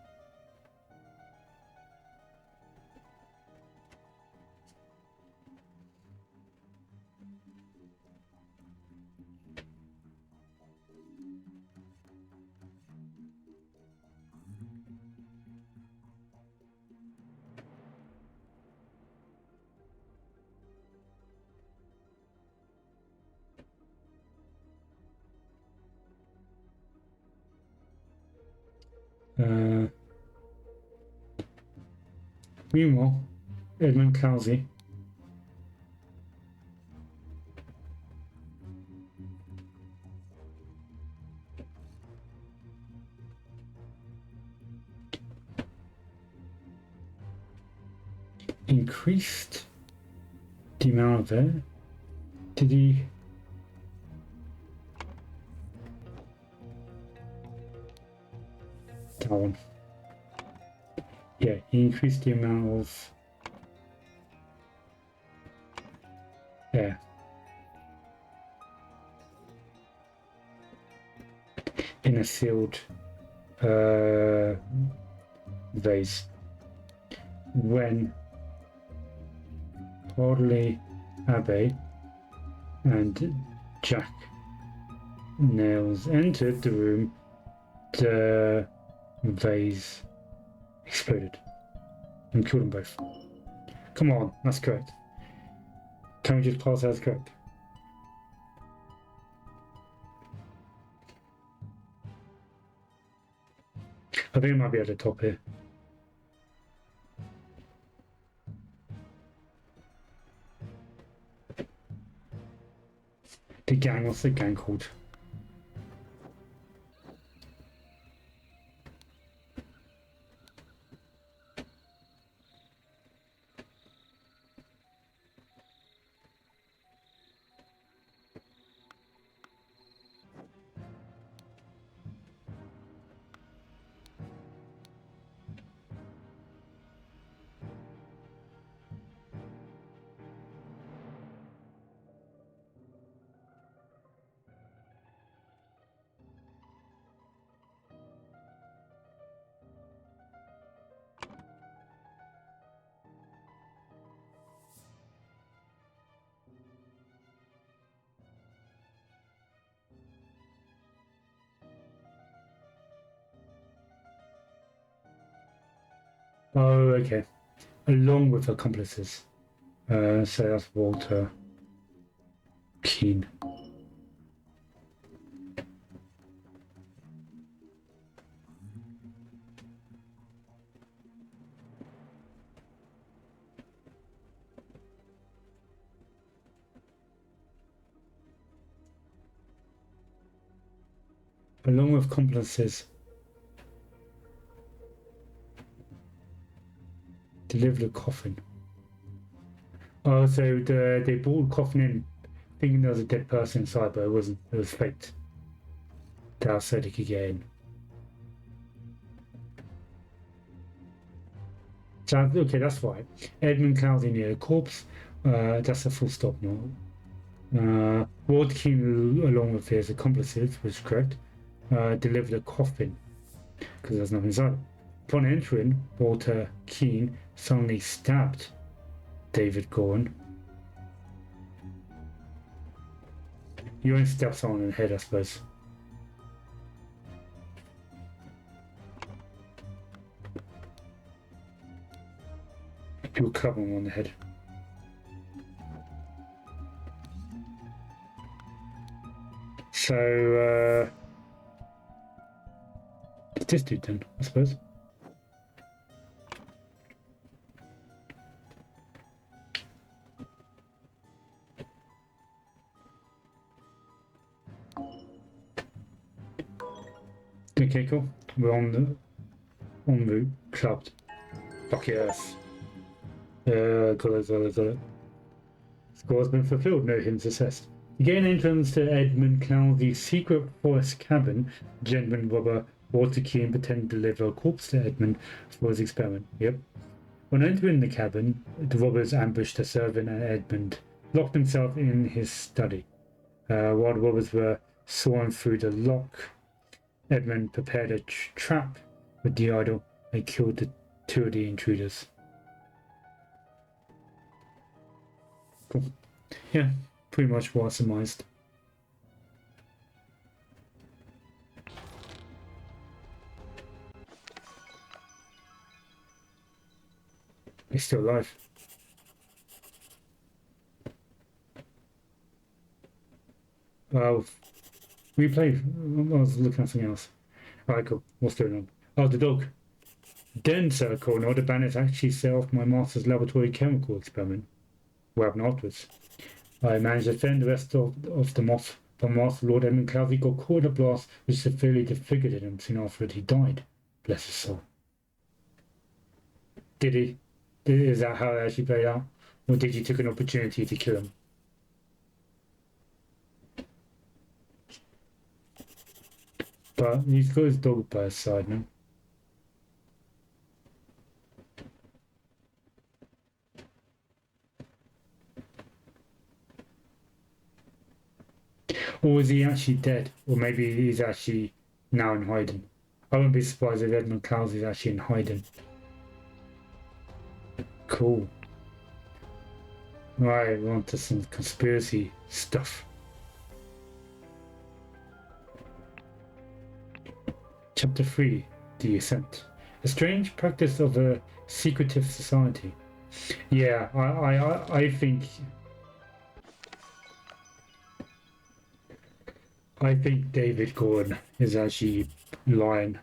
Edmund Clousey increased the amount of it. Did he? That one. Yeah, he increased the amount of air. In a sealed vase. When Audley Abbey and Jack Nails entered the room, the vase exploded and killed them both. Come on, that's correct. Can we just pass that as correct? I think it might be at the top here. The gang, what's the gang called? Oh, okay. Along with accomplices. So that's Walter Keane. along with accomplices, delivered a coffin. Oh, so they brought a coffin in, thinking there was a dead person inside, but it wasn't. It was faked. That so they could get in. So, okay, that's right. Edmund Clousey near a corpse. That's a full stop now. Ward Keane, along with his accomplices, was correct. Delivered a coffin because there's nothing inside. Upon entering, Walter Keane suddenly stabbed David Gordon. You only stab someone in the head, I suppose. You'll club him on the head. So, it's this dude then, I suppose. Okay, cool. We're on the route. Clubbed. Fuck yes. Got it. Score's been fulfilled, no hints assessed. You gain entrance to Edmund Clousey's secret forest cabin. Gentleman robber Walter Keane pretended to deliver a corpse to Edmund for his experiment. Yep. When entering the cabin, the robbers ambushed a servant and Edmund locked himself in his study. While the robbers were sawing through the lock, Edmund prepared a trap with the idol and killed the two of the intruders. Cool. Yeah, pretty much what I surmised. He's still alive. Replay. I was looking at something else. Alright, cool. What's going on? Oh, the dog. Then, Sir Cornell, the bandits actually set off my master's laboratory chemical experiment. What happened afterwards? I managed to defend the rest of them off, but Master Lord Edmund Clousey got caught in a blast which severely disfigured him soon after he died. Bless his soul. Did he? Is that how it actually played out? Or did you take an opportunity to kill him? But he's got his dog by his side now. Or is he actually dead? Or maybe he's actually now in hiding. I wouldn't be surprised if Edmund Clousey is actually in hiding. Cool. Right, we're on to some conspiracy stuff. Chapter 3, The Ascent. A strange practice of a secretive society. Yeah, I think David Gordon is actually lying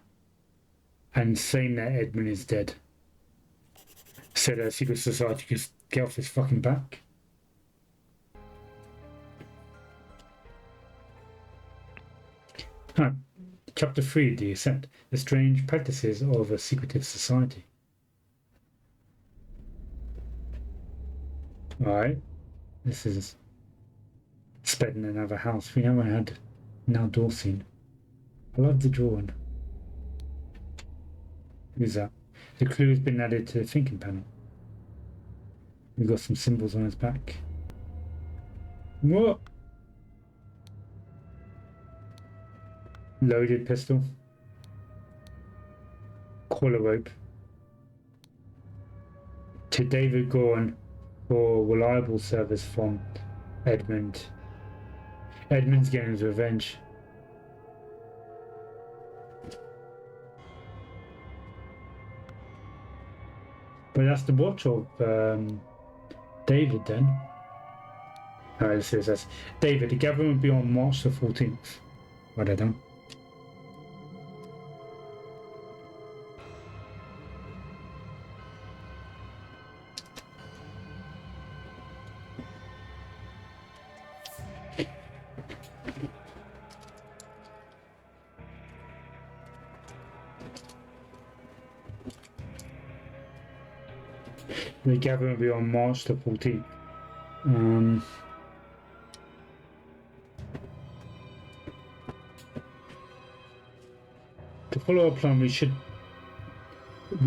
and saying that Edmund is dead, so that secret society can get off his fucking back. Chapter 3, The Ascent. The strange practices of a secretive society. Alright, this is sped in another house. We never had an outdoor scene. I love the drawing. Who's that? The clue has been added to the thinking panel. We've got some symbols on his back. What? Loaded pistol. Collar rope. To David Gordon for reliable service from Edmund. Edmund's getting his revenge. But that's the watch of David then. Alright, this says David, the gathering will be on March the 14th. Write that down. The gathering will be on March the 14th. To follow our plan, we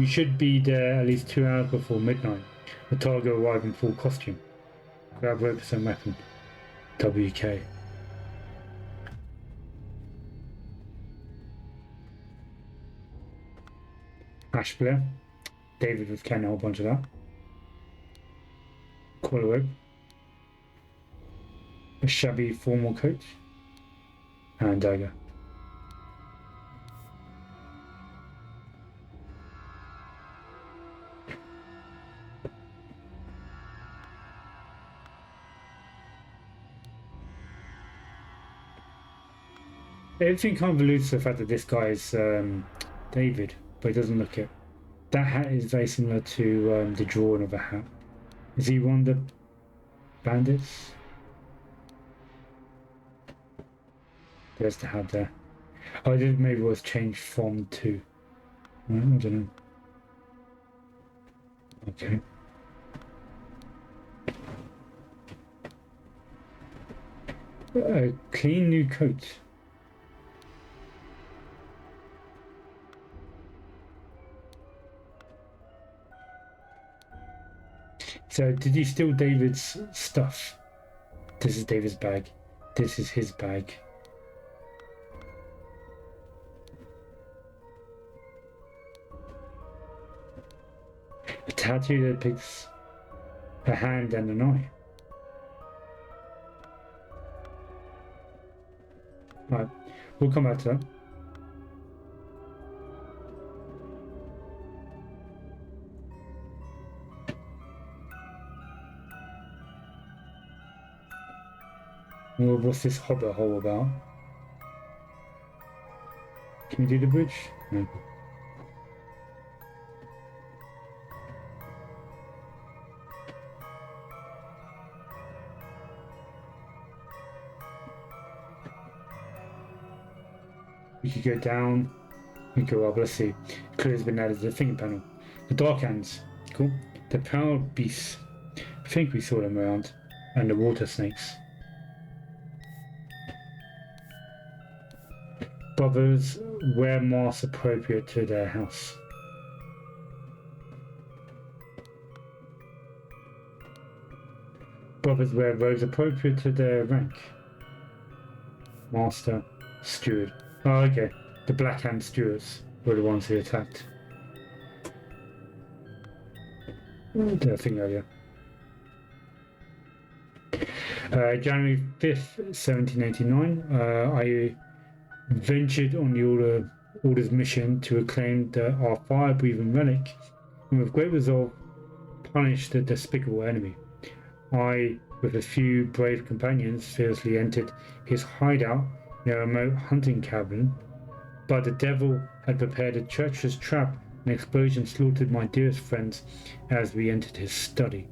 should be there at least 2 hours before midnight. The target will arrive in full costume. Grab ropes and weapon. WK. Ash Blair. David was carrying a whole bunch of that. Collar rope. A shabby formal coat. And dagger. Everything kind of alludes to the fact that this guy is David, but he doesn't look it. That hat is very similar to the drawing of a hat. Is he one of the bandits? There's the hat there. Oh, I think maybe it was changed from to. I don't know. Okay. A clean new coat. So did he steal David's stuff? This is David's bag. This is his bag. A tattoo that depicts a hand and an eye. Right, we'll come back to that. Well, what's this hobbit hole about? Can we do the bridge? No. We could go down. We could go up. Let's see. Clear has been added to the finger panel. The dark hands. Cool. The proud beasts. I think we saw them around. And the water snakes. Brothers wear masks appropriate to their house. Brothers wear robes appropriate to their rank. Master, steward. Oh, okay. The Black Hand stewards were the ones who attacked. I think earlier. January 5th, 1789, I ventured on the Order's mission to reclaim our fire-breathing relic, and with great resolve punish the despicable enemy. I, with a few brave companions, fearlessly entered his hideout in a remote hunting cabin, but the devil had prepared a treacherous trap. An explosion slaughtered my dearest friends as we entered his study.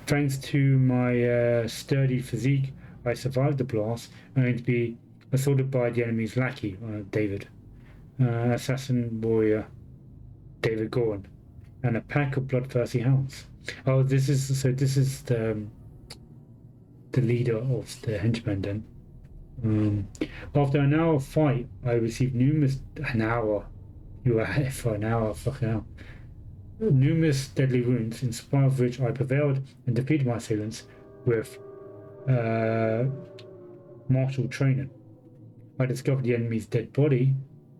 Thanks to my sturdy physique, I survived the blast, only to be assaulted by the enemy's lackey, David, assassin warrior David Goran, and a pack of bloodthirsty hounds. Oh, this is the leader of the henchmen then. After an hour of fight, I received an hour. You were at it for an hour, fucking hell. Numerous deadly wounds, in spite of which I prevailed and defeated my assailants with martial training. I discovered the enemy's dead body,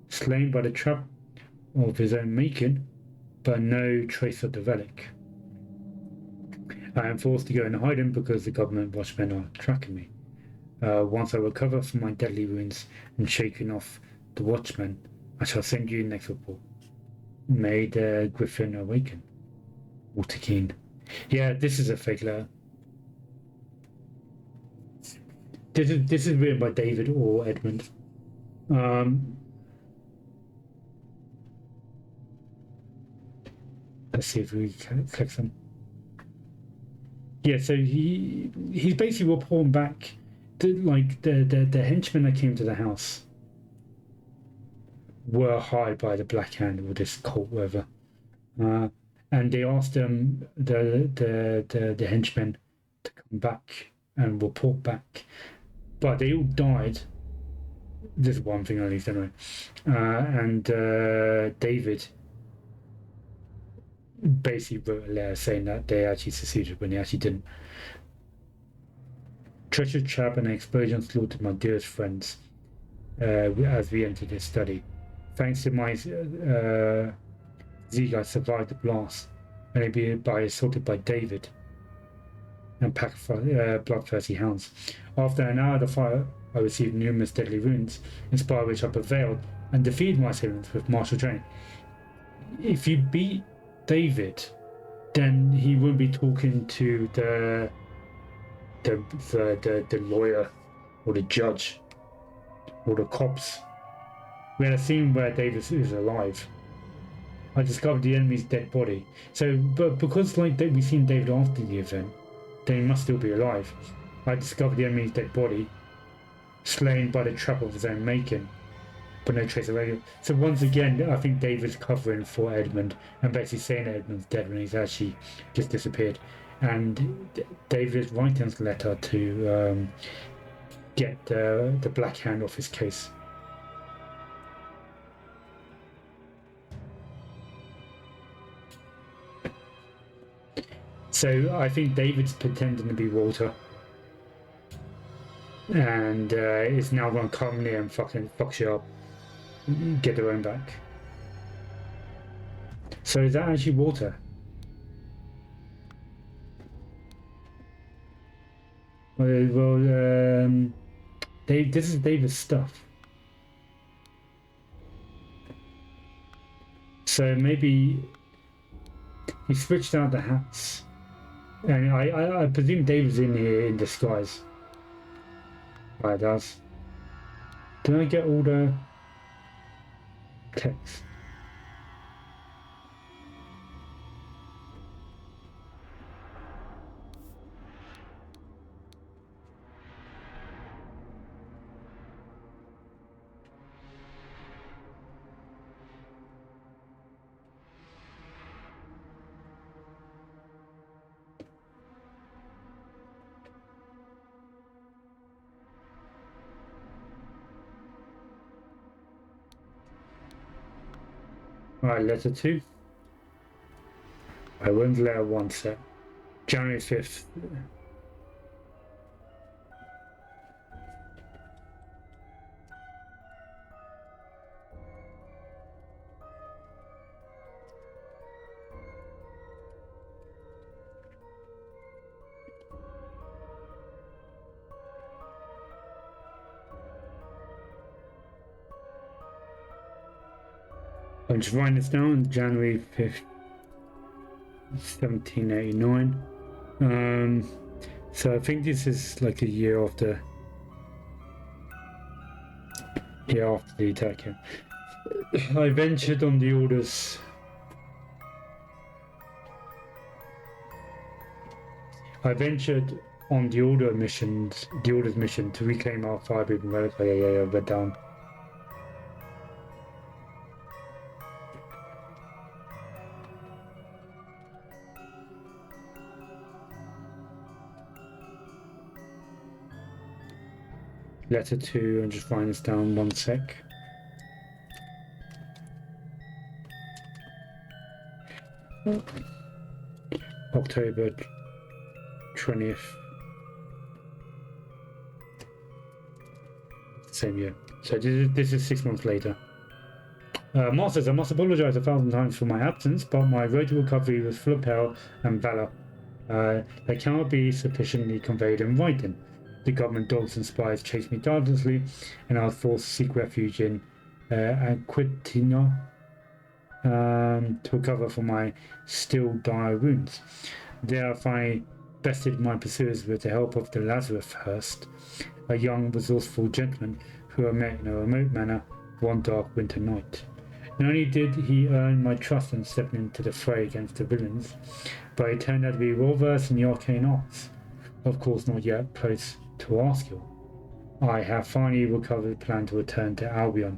slain by the trap of his own making, but no trace of the relic. I am forced to go and hide him because the government watchmen are tracking me. Once I recover from my deadly wounds and shaking off the watchmen, I shall send you the next report. May the Griffin awaken. Walter Keane. Yeah, this is a fake letter. This is written by David or Edmund. Let's see if we can click them. Yeah, so he's basically reporting back the henchmen that came to the house were hired by the Black Hand or this cult, whatever. And and they asked them the henchmen to come back and report back, but they all died. This is one thing at least anyway. And David basically wrote a letter saying that they actually succeeded when they actually didn't. Treacherous trap and an explosion slaughtered my dearest friends as we entered this study. Thanks to my Zeke, I survived the blast, only by assaulted by David and packed bloodthirsty hounds. After an hour of the fire, I received numerous deadly wounds, in spite of which I prevailed and defeated my assailants with martial training. If you beat David, then he wouldn't be talking to the lawyer or the judge or the cops. We had a scene where David is alive. I discovered the enemy's dead body. So, but because like we've seen David after the event, then he must still be alive. I discovered the enemy's dead body, slain by the trap of his own making, but no trace of Edmund. So once again, I think David's covering for Edmund and basically saying Edmund's dead when he's actually just disappeared. And David is writing his letter to get the Black Hand off his case. So I think David's pretending to be Walter, and is now going to come near and fucking fuck shit up, get their own back. So is that actually Walter? Well, this is David's stuff. So maybe he switched out the hats. And I presume David's in here in disguise. Right, does. Did I get all the text? Alright, letter 2. I when's letter 1 set? January 5th. I'm just writing this down, January 5th, 1789. So I think this is like a year after the attack. Yeah. I ventured on the orders. I ventured on the order's mission to reclaim our fire-breathing relic. Yeah, I read down. Letter 2, and just writing this down 1 sec. October 20th. Same year. So this is 6 months later. Masters, I must apologize 1,000 times for my absence, but my road to recovery was full of peril and valor. They cannot be sufficiently conveyed in writing. The government dogs and spies chased me tirelessly, and I was forced to seek refuge in Aquitina to recover from my still dire wounds. There I finally bested my pursuers with the help of the Lazarus Hurst, a young, resourceful gentleman who I met in a remote manor one dark winter night. Not only did he earn my trust in stepping into the fray against the villains, but he turned out to be well versed in the arcane arts. Of course, not yet close to our skill. I have finally recovered the plan to return to Albion,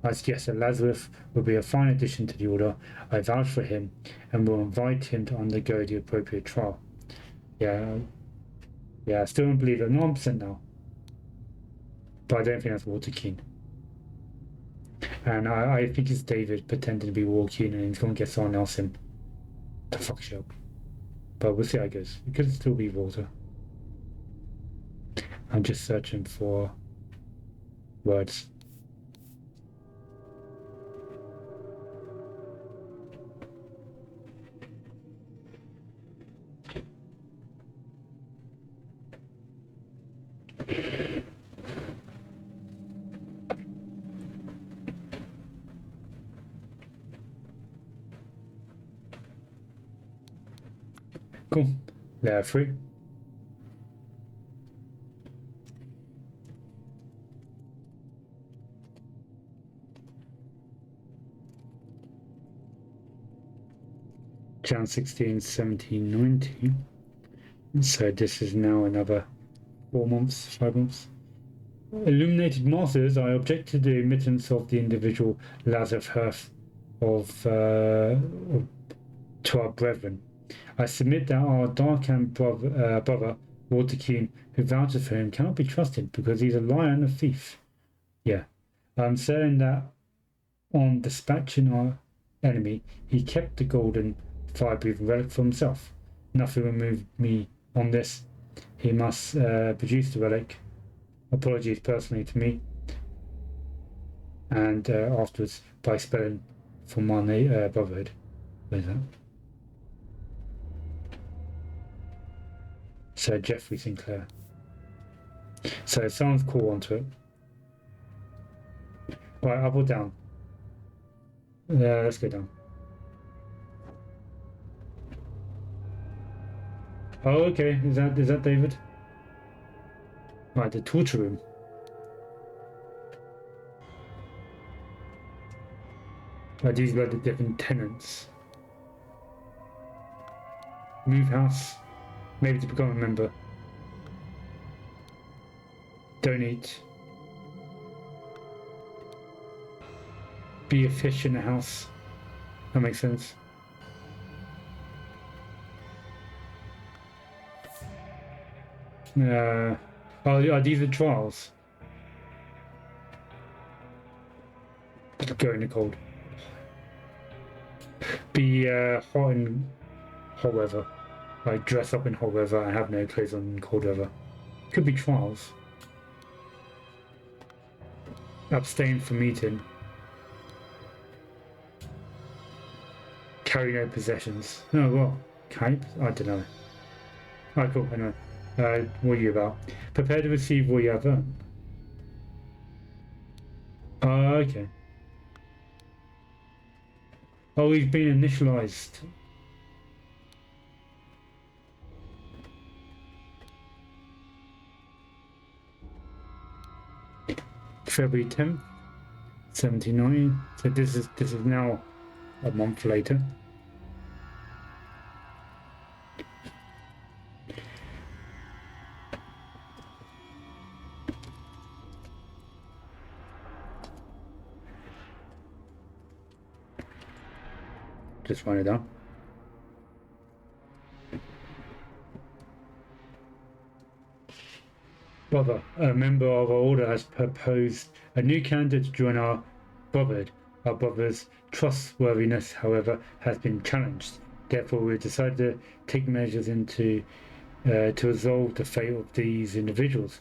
I suggest that Lazarus will be a fine addition to the order. I vouch for him and will invite him to undergo the appropriate trial. Yeah, I still don't believe it. 9% now. But I don't think that's Walter Keane. And I think it's David pretending to be Walter Keane and he's going to get someone else in to fuck shit up. But we'll see how it goes. It could still be Walter. I'm just searching for words. Cool. Layer 3. Jan 16, 1790. So this is now another 4 months, 5 months. Illuminated Masters, I object to the admittance of the individual Lazarus Hearth to our brethren. I submit that our dark-hand brother, Walter Keane, who vouches for him, cannot be trusted because he's a liar and a thief. Yeah. I'm certain that on dispatching our enemy, he kept the golden fire-breathing relic for himself. Nothing will move me on this. He must produce the relic. Apologies personally to me. And afterwards by spelling for my brotherhood. What is that? Sir Geoffrey Sinclair. So someone's call onto it. Right, up or down? Let's go down. Oh, okay. Is that David? Right, the torture room. Right, these are the different tenants. Move house. Maybe to become a member. Donate. Be a fish in the house. That makes sense. Oh, these are trials. Go in the cold. Be hot in hot weather. Like dress up in hot weather and have no clothes on in cold weather. Could be trials. Abstain from eating. Carry no possessions. Oh, well. Cape? I don't know. Alright, cool, anyway. What are you about? Prepare to receive what you have earned. Oh, okay. Oh, he's been initialized. February 10th, 1790. So this is now a month later. Just write it down. Brother, a member of our order has proposed a new candidate to join our brotherhood. Our brother's trustworthiness, however, has been challenged. Therefore, we have decided to take measures to resolve the fate of these individuals.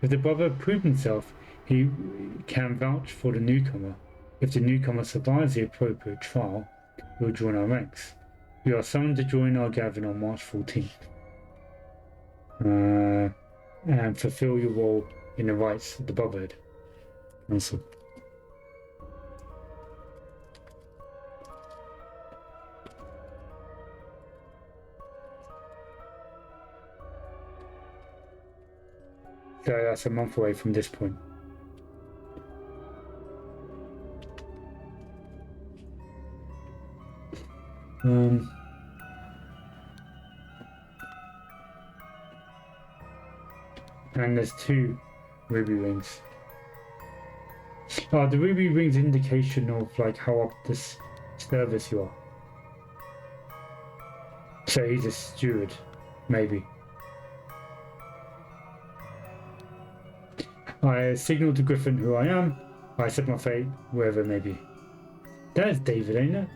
If the brother proves himself, he can vouch for the newcomer. If the newcomer survives the appropriate trial, he will join our ranks. You are summoned to join our gathering on March 14th. And fulfill your role in the rights of the brotherhood. Awesome. So that's a month away from this point. And there's 2 ruby rings. The ruby ring's indication of like how up this service you are. So he's a steward, maybe. I signal to Griffin who I am. I accept my fate, wherever it may be. That's David, ain't it?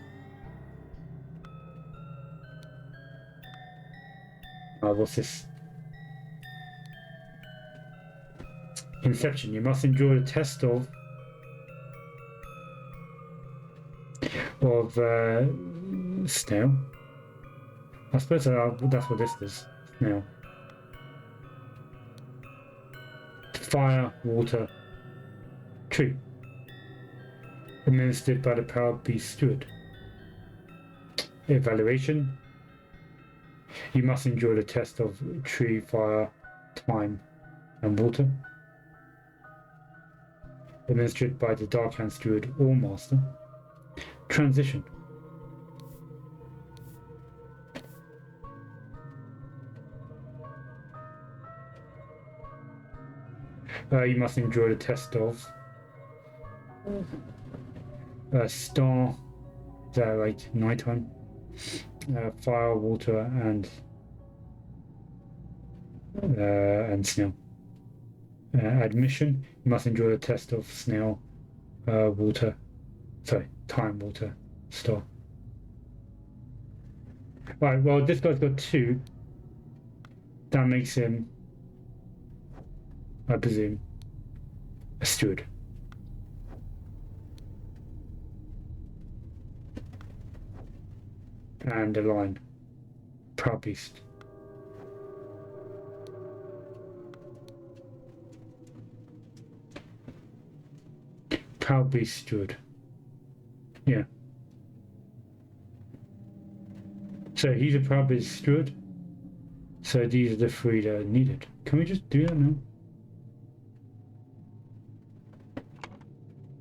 What's this? Inception. You must endure the test of snail. I suppose that's what this is. Snail. Fire, water, tree. Administered by the power beast steward. Evaluation. You must endure the test of tree, fire, time, and water. Administered by the Dark Hand Steward or Master. Transition. You must endure the test of star, is that like nighttime? Fire, water, and snail. Admission. You must endure the test of snail, water. Sorry, time, water, star. Right. Well, this guy's got 2. That makes him, I presume, a steward. And a line. Proud beast. Proud beast steward. Yeah. So he's a proud beast steward. So these are the 3 that are needed. Can we just do that now?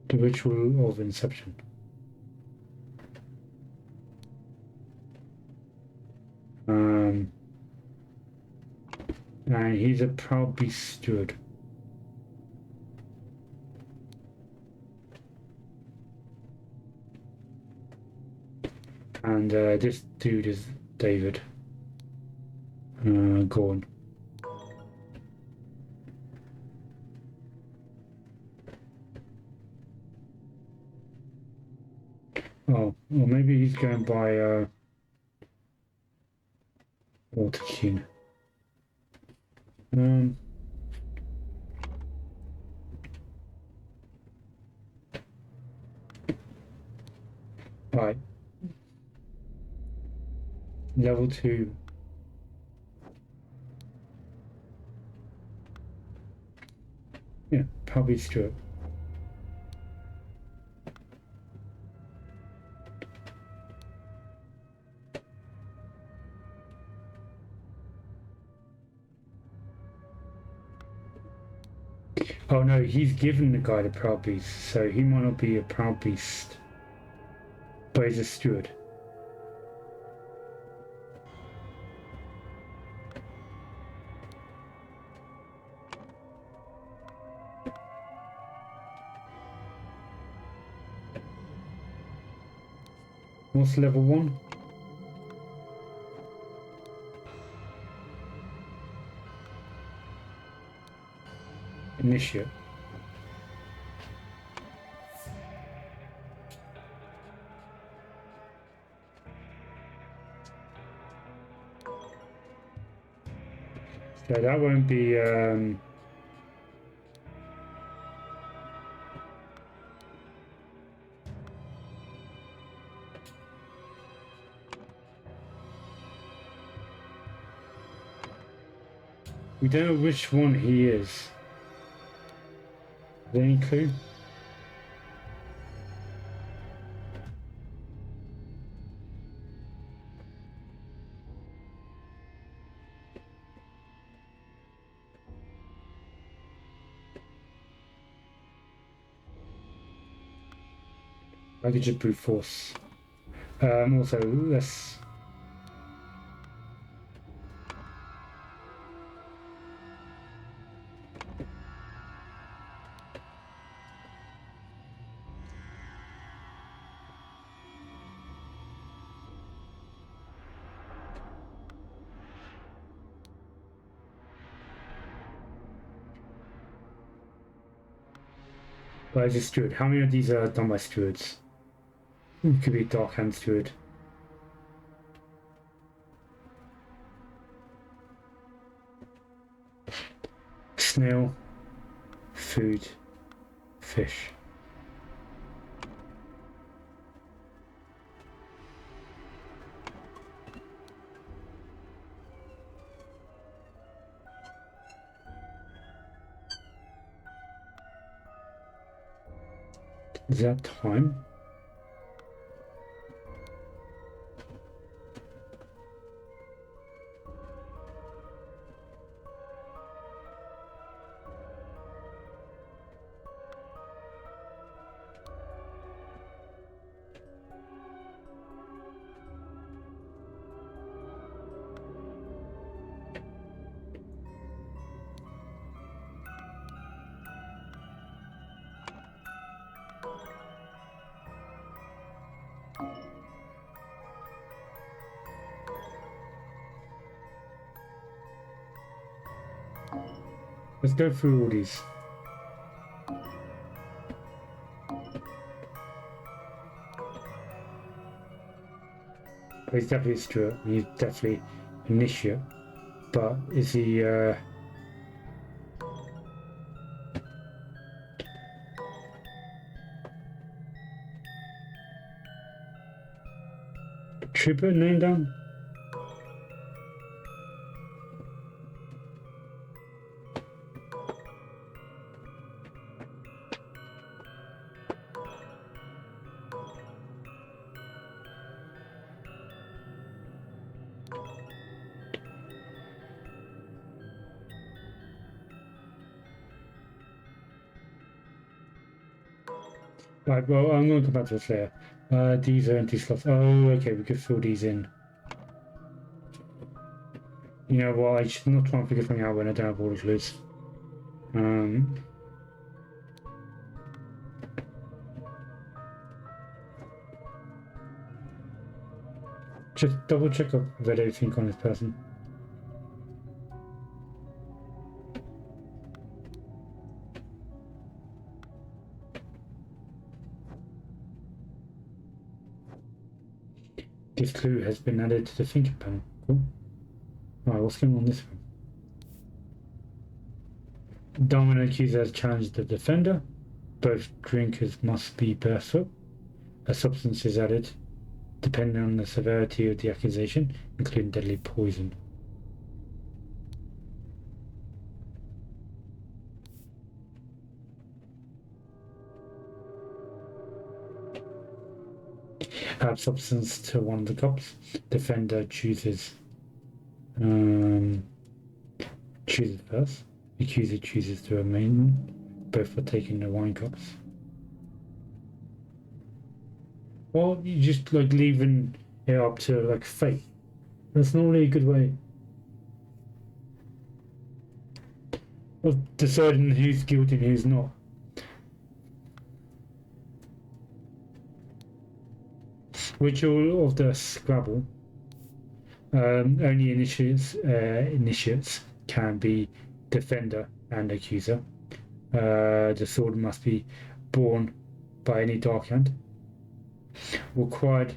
The ritual of inception. And he's a proud beast steward. And this dude is David. Go on. Oh, well, maybe he's going by Walter Keane. Right. Level 2. Yeah, probably Stuart. Oh no, he's given the guy the proud beast, so he might not be a proud beast, but he's a steward. What's level 1? Initiate. So that won't be we don't know which one he is. Is there any clue? I could just brute force. Also, let's. But as a steward, how many of these are done by stewards? It could be Dark Hand Steward. Snail, food, fish. Is that time? Let's go through all these. He's definitely a steward. He's definitely initiate. But is he trooper name down? Right, well, I'm going to come back to this later. These are empty slots. Oh, okay, we could fill these in. You know what, I should not try and figure something out when I don't have all the clues. Just double check I've read everything on this person. This clue has been added to the thinking panel. Cool. Alright, what's going on this one? Dominant accuser has challenged the defender. Both drinkers must be barefoot. A substance is added, depending on the severity of the accusation, including deadly poison. Add substance to one of the cups. Defender chooses first. Accuser chooses to remain. Both are taking the wine cups. Well, you just like leaving it up to like fate. That's normally a good way of deciding who's guilty and who's not. Ritual of the Scrabble. Only initiates can be defender and accuser. The sword must be borne by any dark hand. Required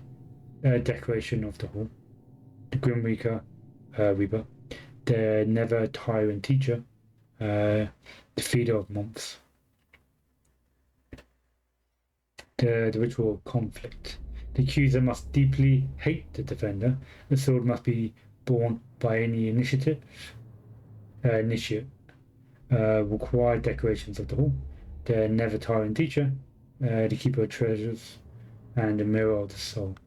decoration of the hall. The Grim Reaper, the Never Tyrant Teacher, the Feeder of Months. The ritual of conflict. The accuser must deeply hate the defender. The sword must be borne by any initiate. Required decorations of the hall. The Never Tyrant Teacher, the Keeper of Treasures, and the Mirror of the Soul.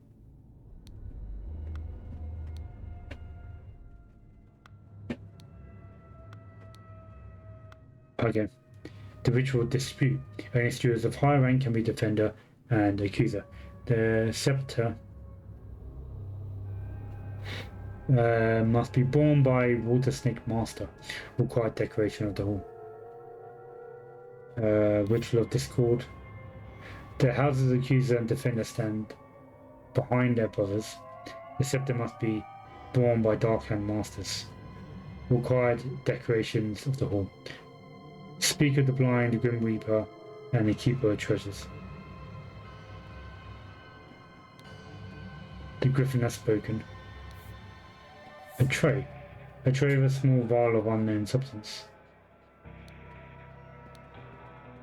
Okay. The ritual dispute. Only stewards of higher rank can be defender and accuser. The scepter must be borne by Water Snake Master. Required decoration of the hall. Ritual of Discord. The houses accuser and defender stand behind their brothers. The scepter must be borne by Dark Hand Masters. Required decorations of the hall. Speak of the Blind, Grim Reaper, and the keeper of treasures. The griffin has spoken. A tray. A tray of a small vial of unknown substance.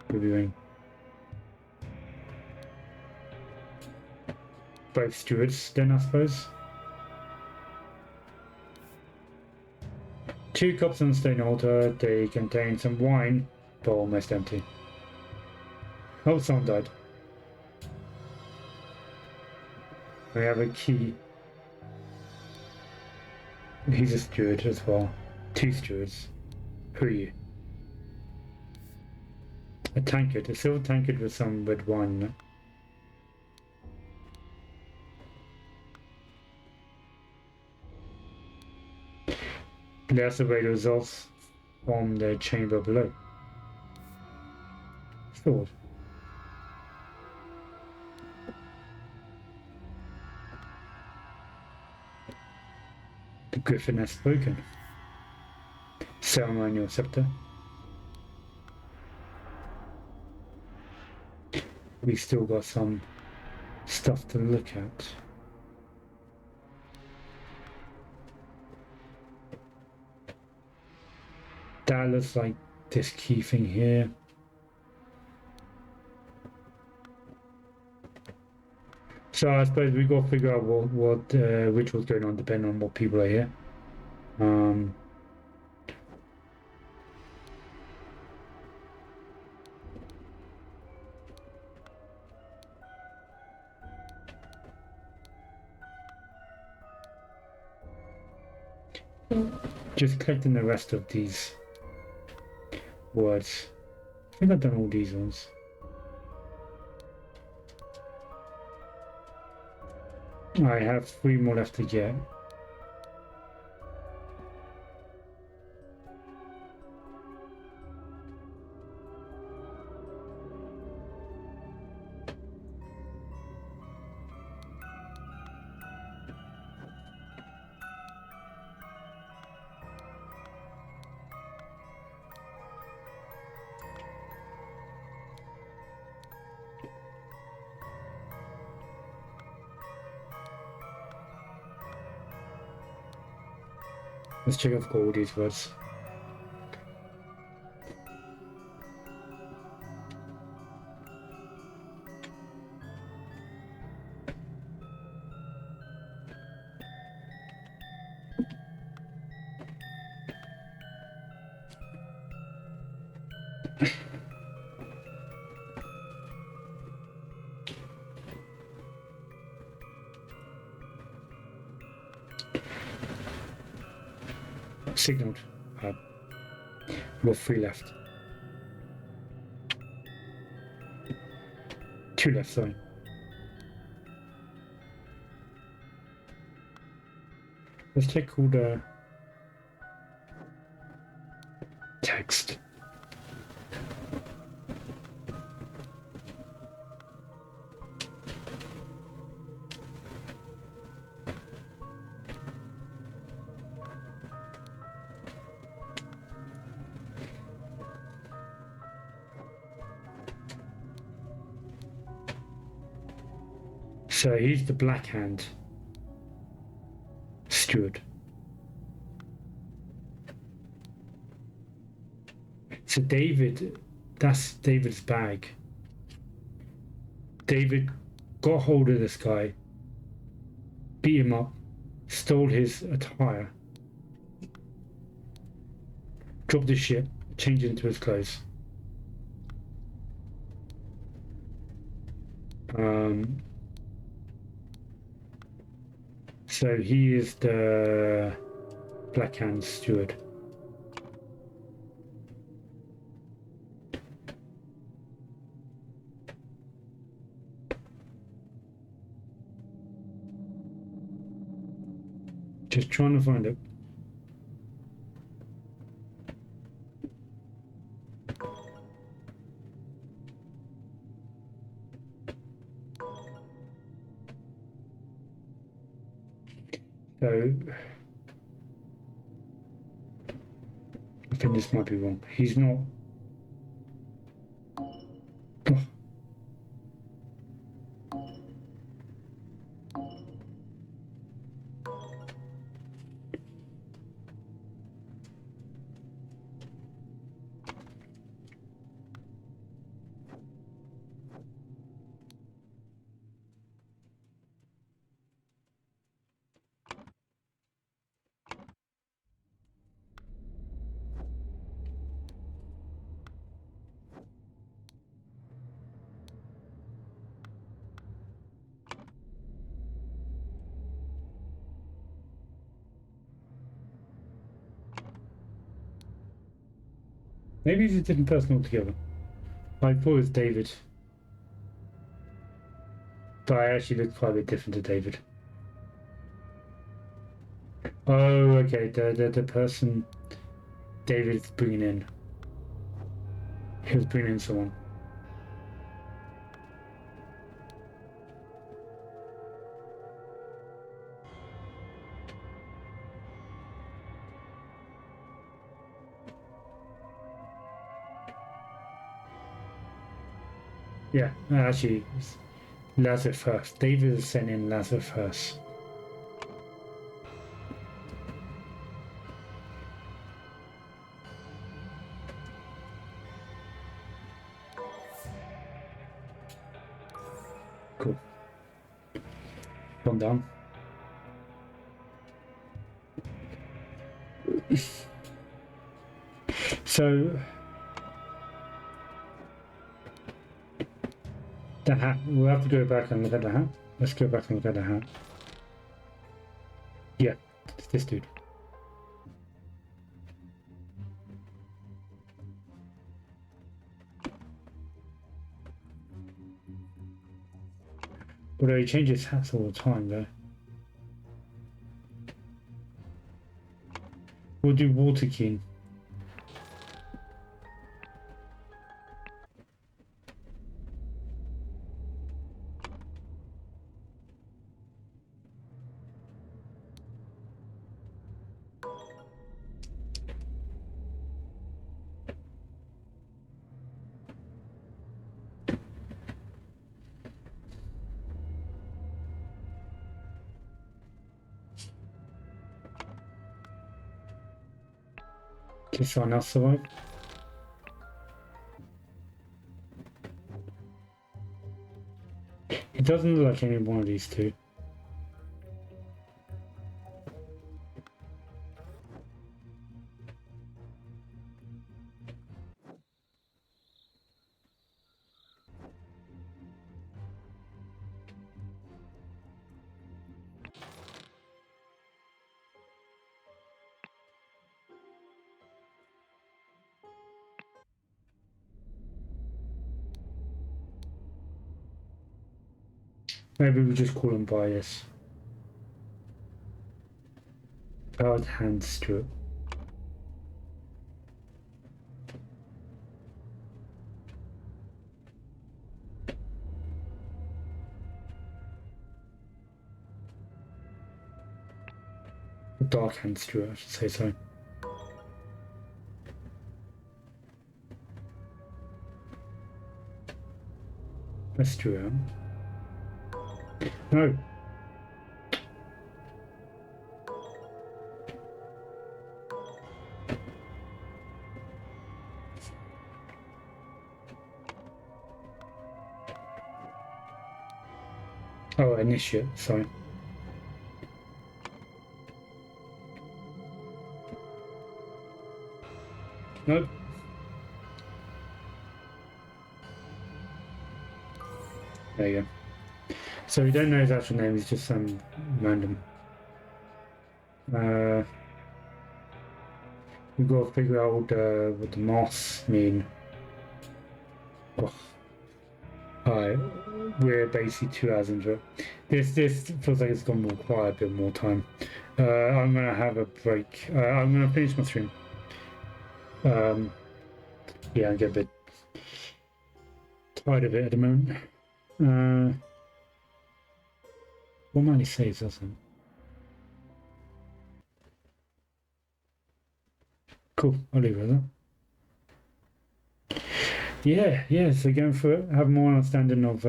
Reviewing. Both stewards, then, I suppose. 2 cups on a stone altar. They contain some wine, but almost empty. Oh, someone died. We have a key. He's a steward as well. 2 stewards. Who are you? A tankard. A silver tankard with some red wine in it. Let's await the results from the chamber below. Sword. The griffin has spoken. Ceremonial scepter. We still got some stuff to look at. That looks like this key thing here. So I suppose we got to figure out what ritual's going on depending on what people are here. Just collecting the rest of these words. I think I've done all these ones. I have 3 more left to get. Let's check if I've got all these words. Signaled. We've got 3 left. 2 left, sorry. Let's check all the text. So he's the Black Hand steward. So David, that's David's bag. David got hold of this guy, beat him up, stole his attire, dropped his ship, changed into his clothes. So he is the Black Hand steward. Just trying to find it. So I think this might be wrong. He's not. Maybe it's a different person altogether. I thought it was David. But I actually look quite a bit different to David. Oh, okay. The person David's bringing in. He was bringing in someone. Yeah, actually, Lazar first. David is sent in Lazar first. Cool. Calm down. So the hat. We'll have to go back and look at the hat. Let's go back and look at the hat. Yeah, it's this dude. Although he changes hats all the time, though. We'll do Water King. Can someone else survive? It doesn't look like any one of these two. Maybe we just call him bias. Powered hand strip. Dark hand strip, I should say so. Let's do it. No. Oh, initiate, sorry. Nope. There you go. So we don't know his actual name, he's just some random. We've got to figure out what the moss mean. Oh. Alright, we're basically 2 hours into it. This feels like it's going to require a bit more time. I'm going to have a break. I'm going to finish my stream. Yeah, I get a bit tired of it at the moment. What might he say, doesn't? Cool, I'll leave it at that. Yeah, so going for it, have more understanding of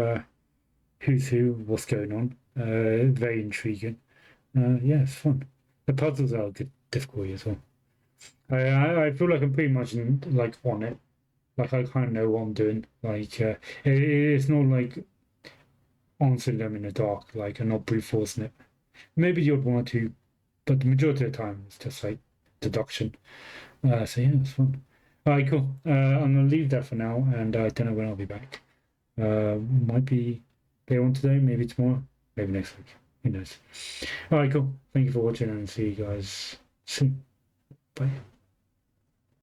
who's who, what's going on. Very intriguing. Yeah, it's fun. The puzzles are good difficulty as well. I feel like I'm pretty much like on it. Like I kind of know what I'm doing. Like it's not like answering them in the dark. Like I'm not brute forcing it. Maybe the odd one or two, but the majority of the time it's just like deduction. So yeah, it's fun. All right, cool. I'm gonna leave that for now, and I don't know when I'll be back. Might be later on today, maybe tomorrow, maybe next week. Who knows? All right, cool. Thank you for watching, and see you guys soon. Bye.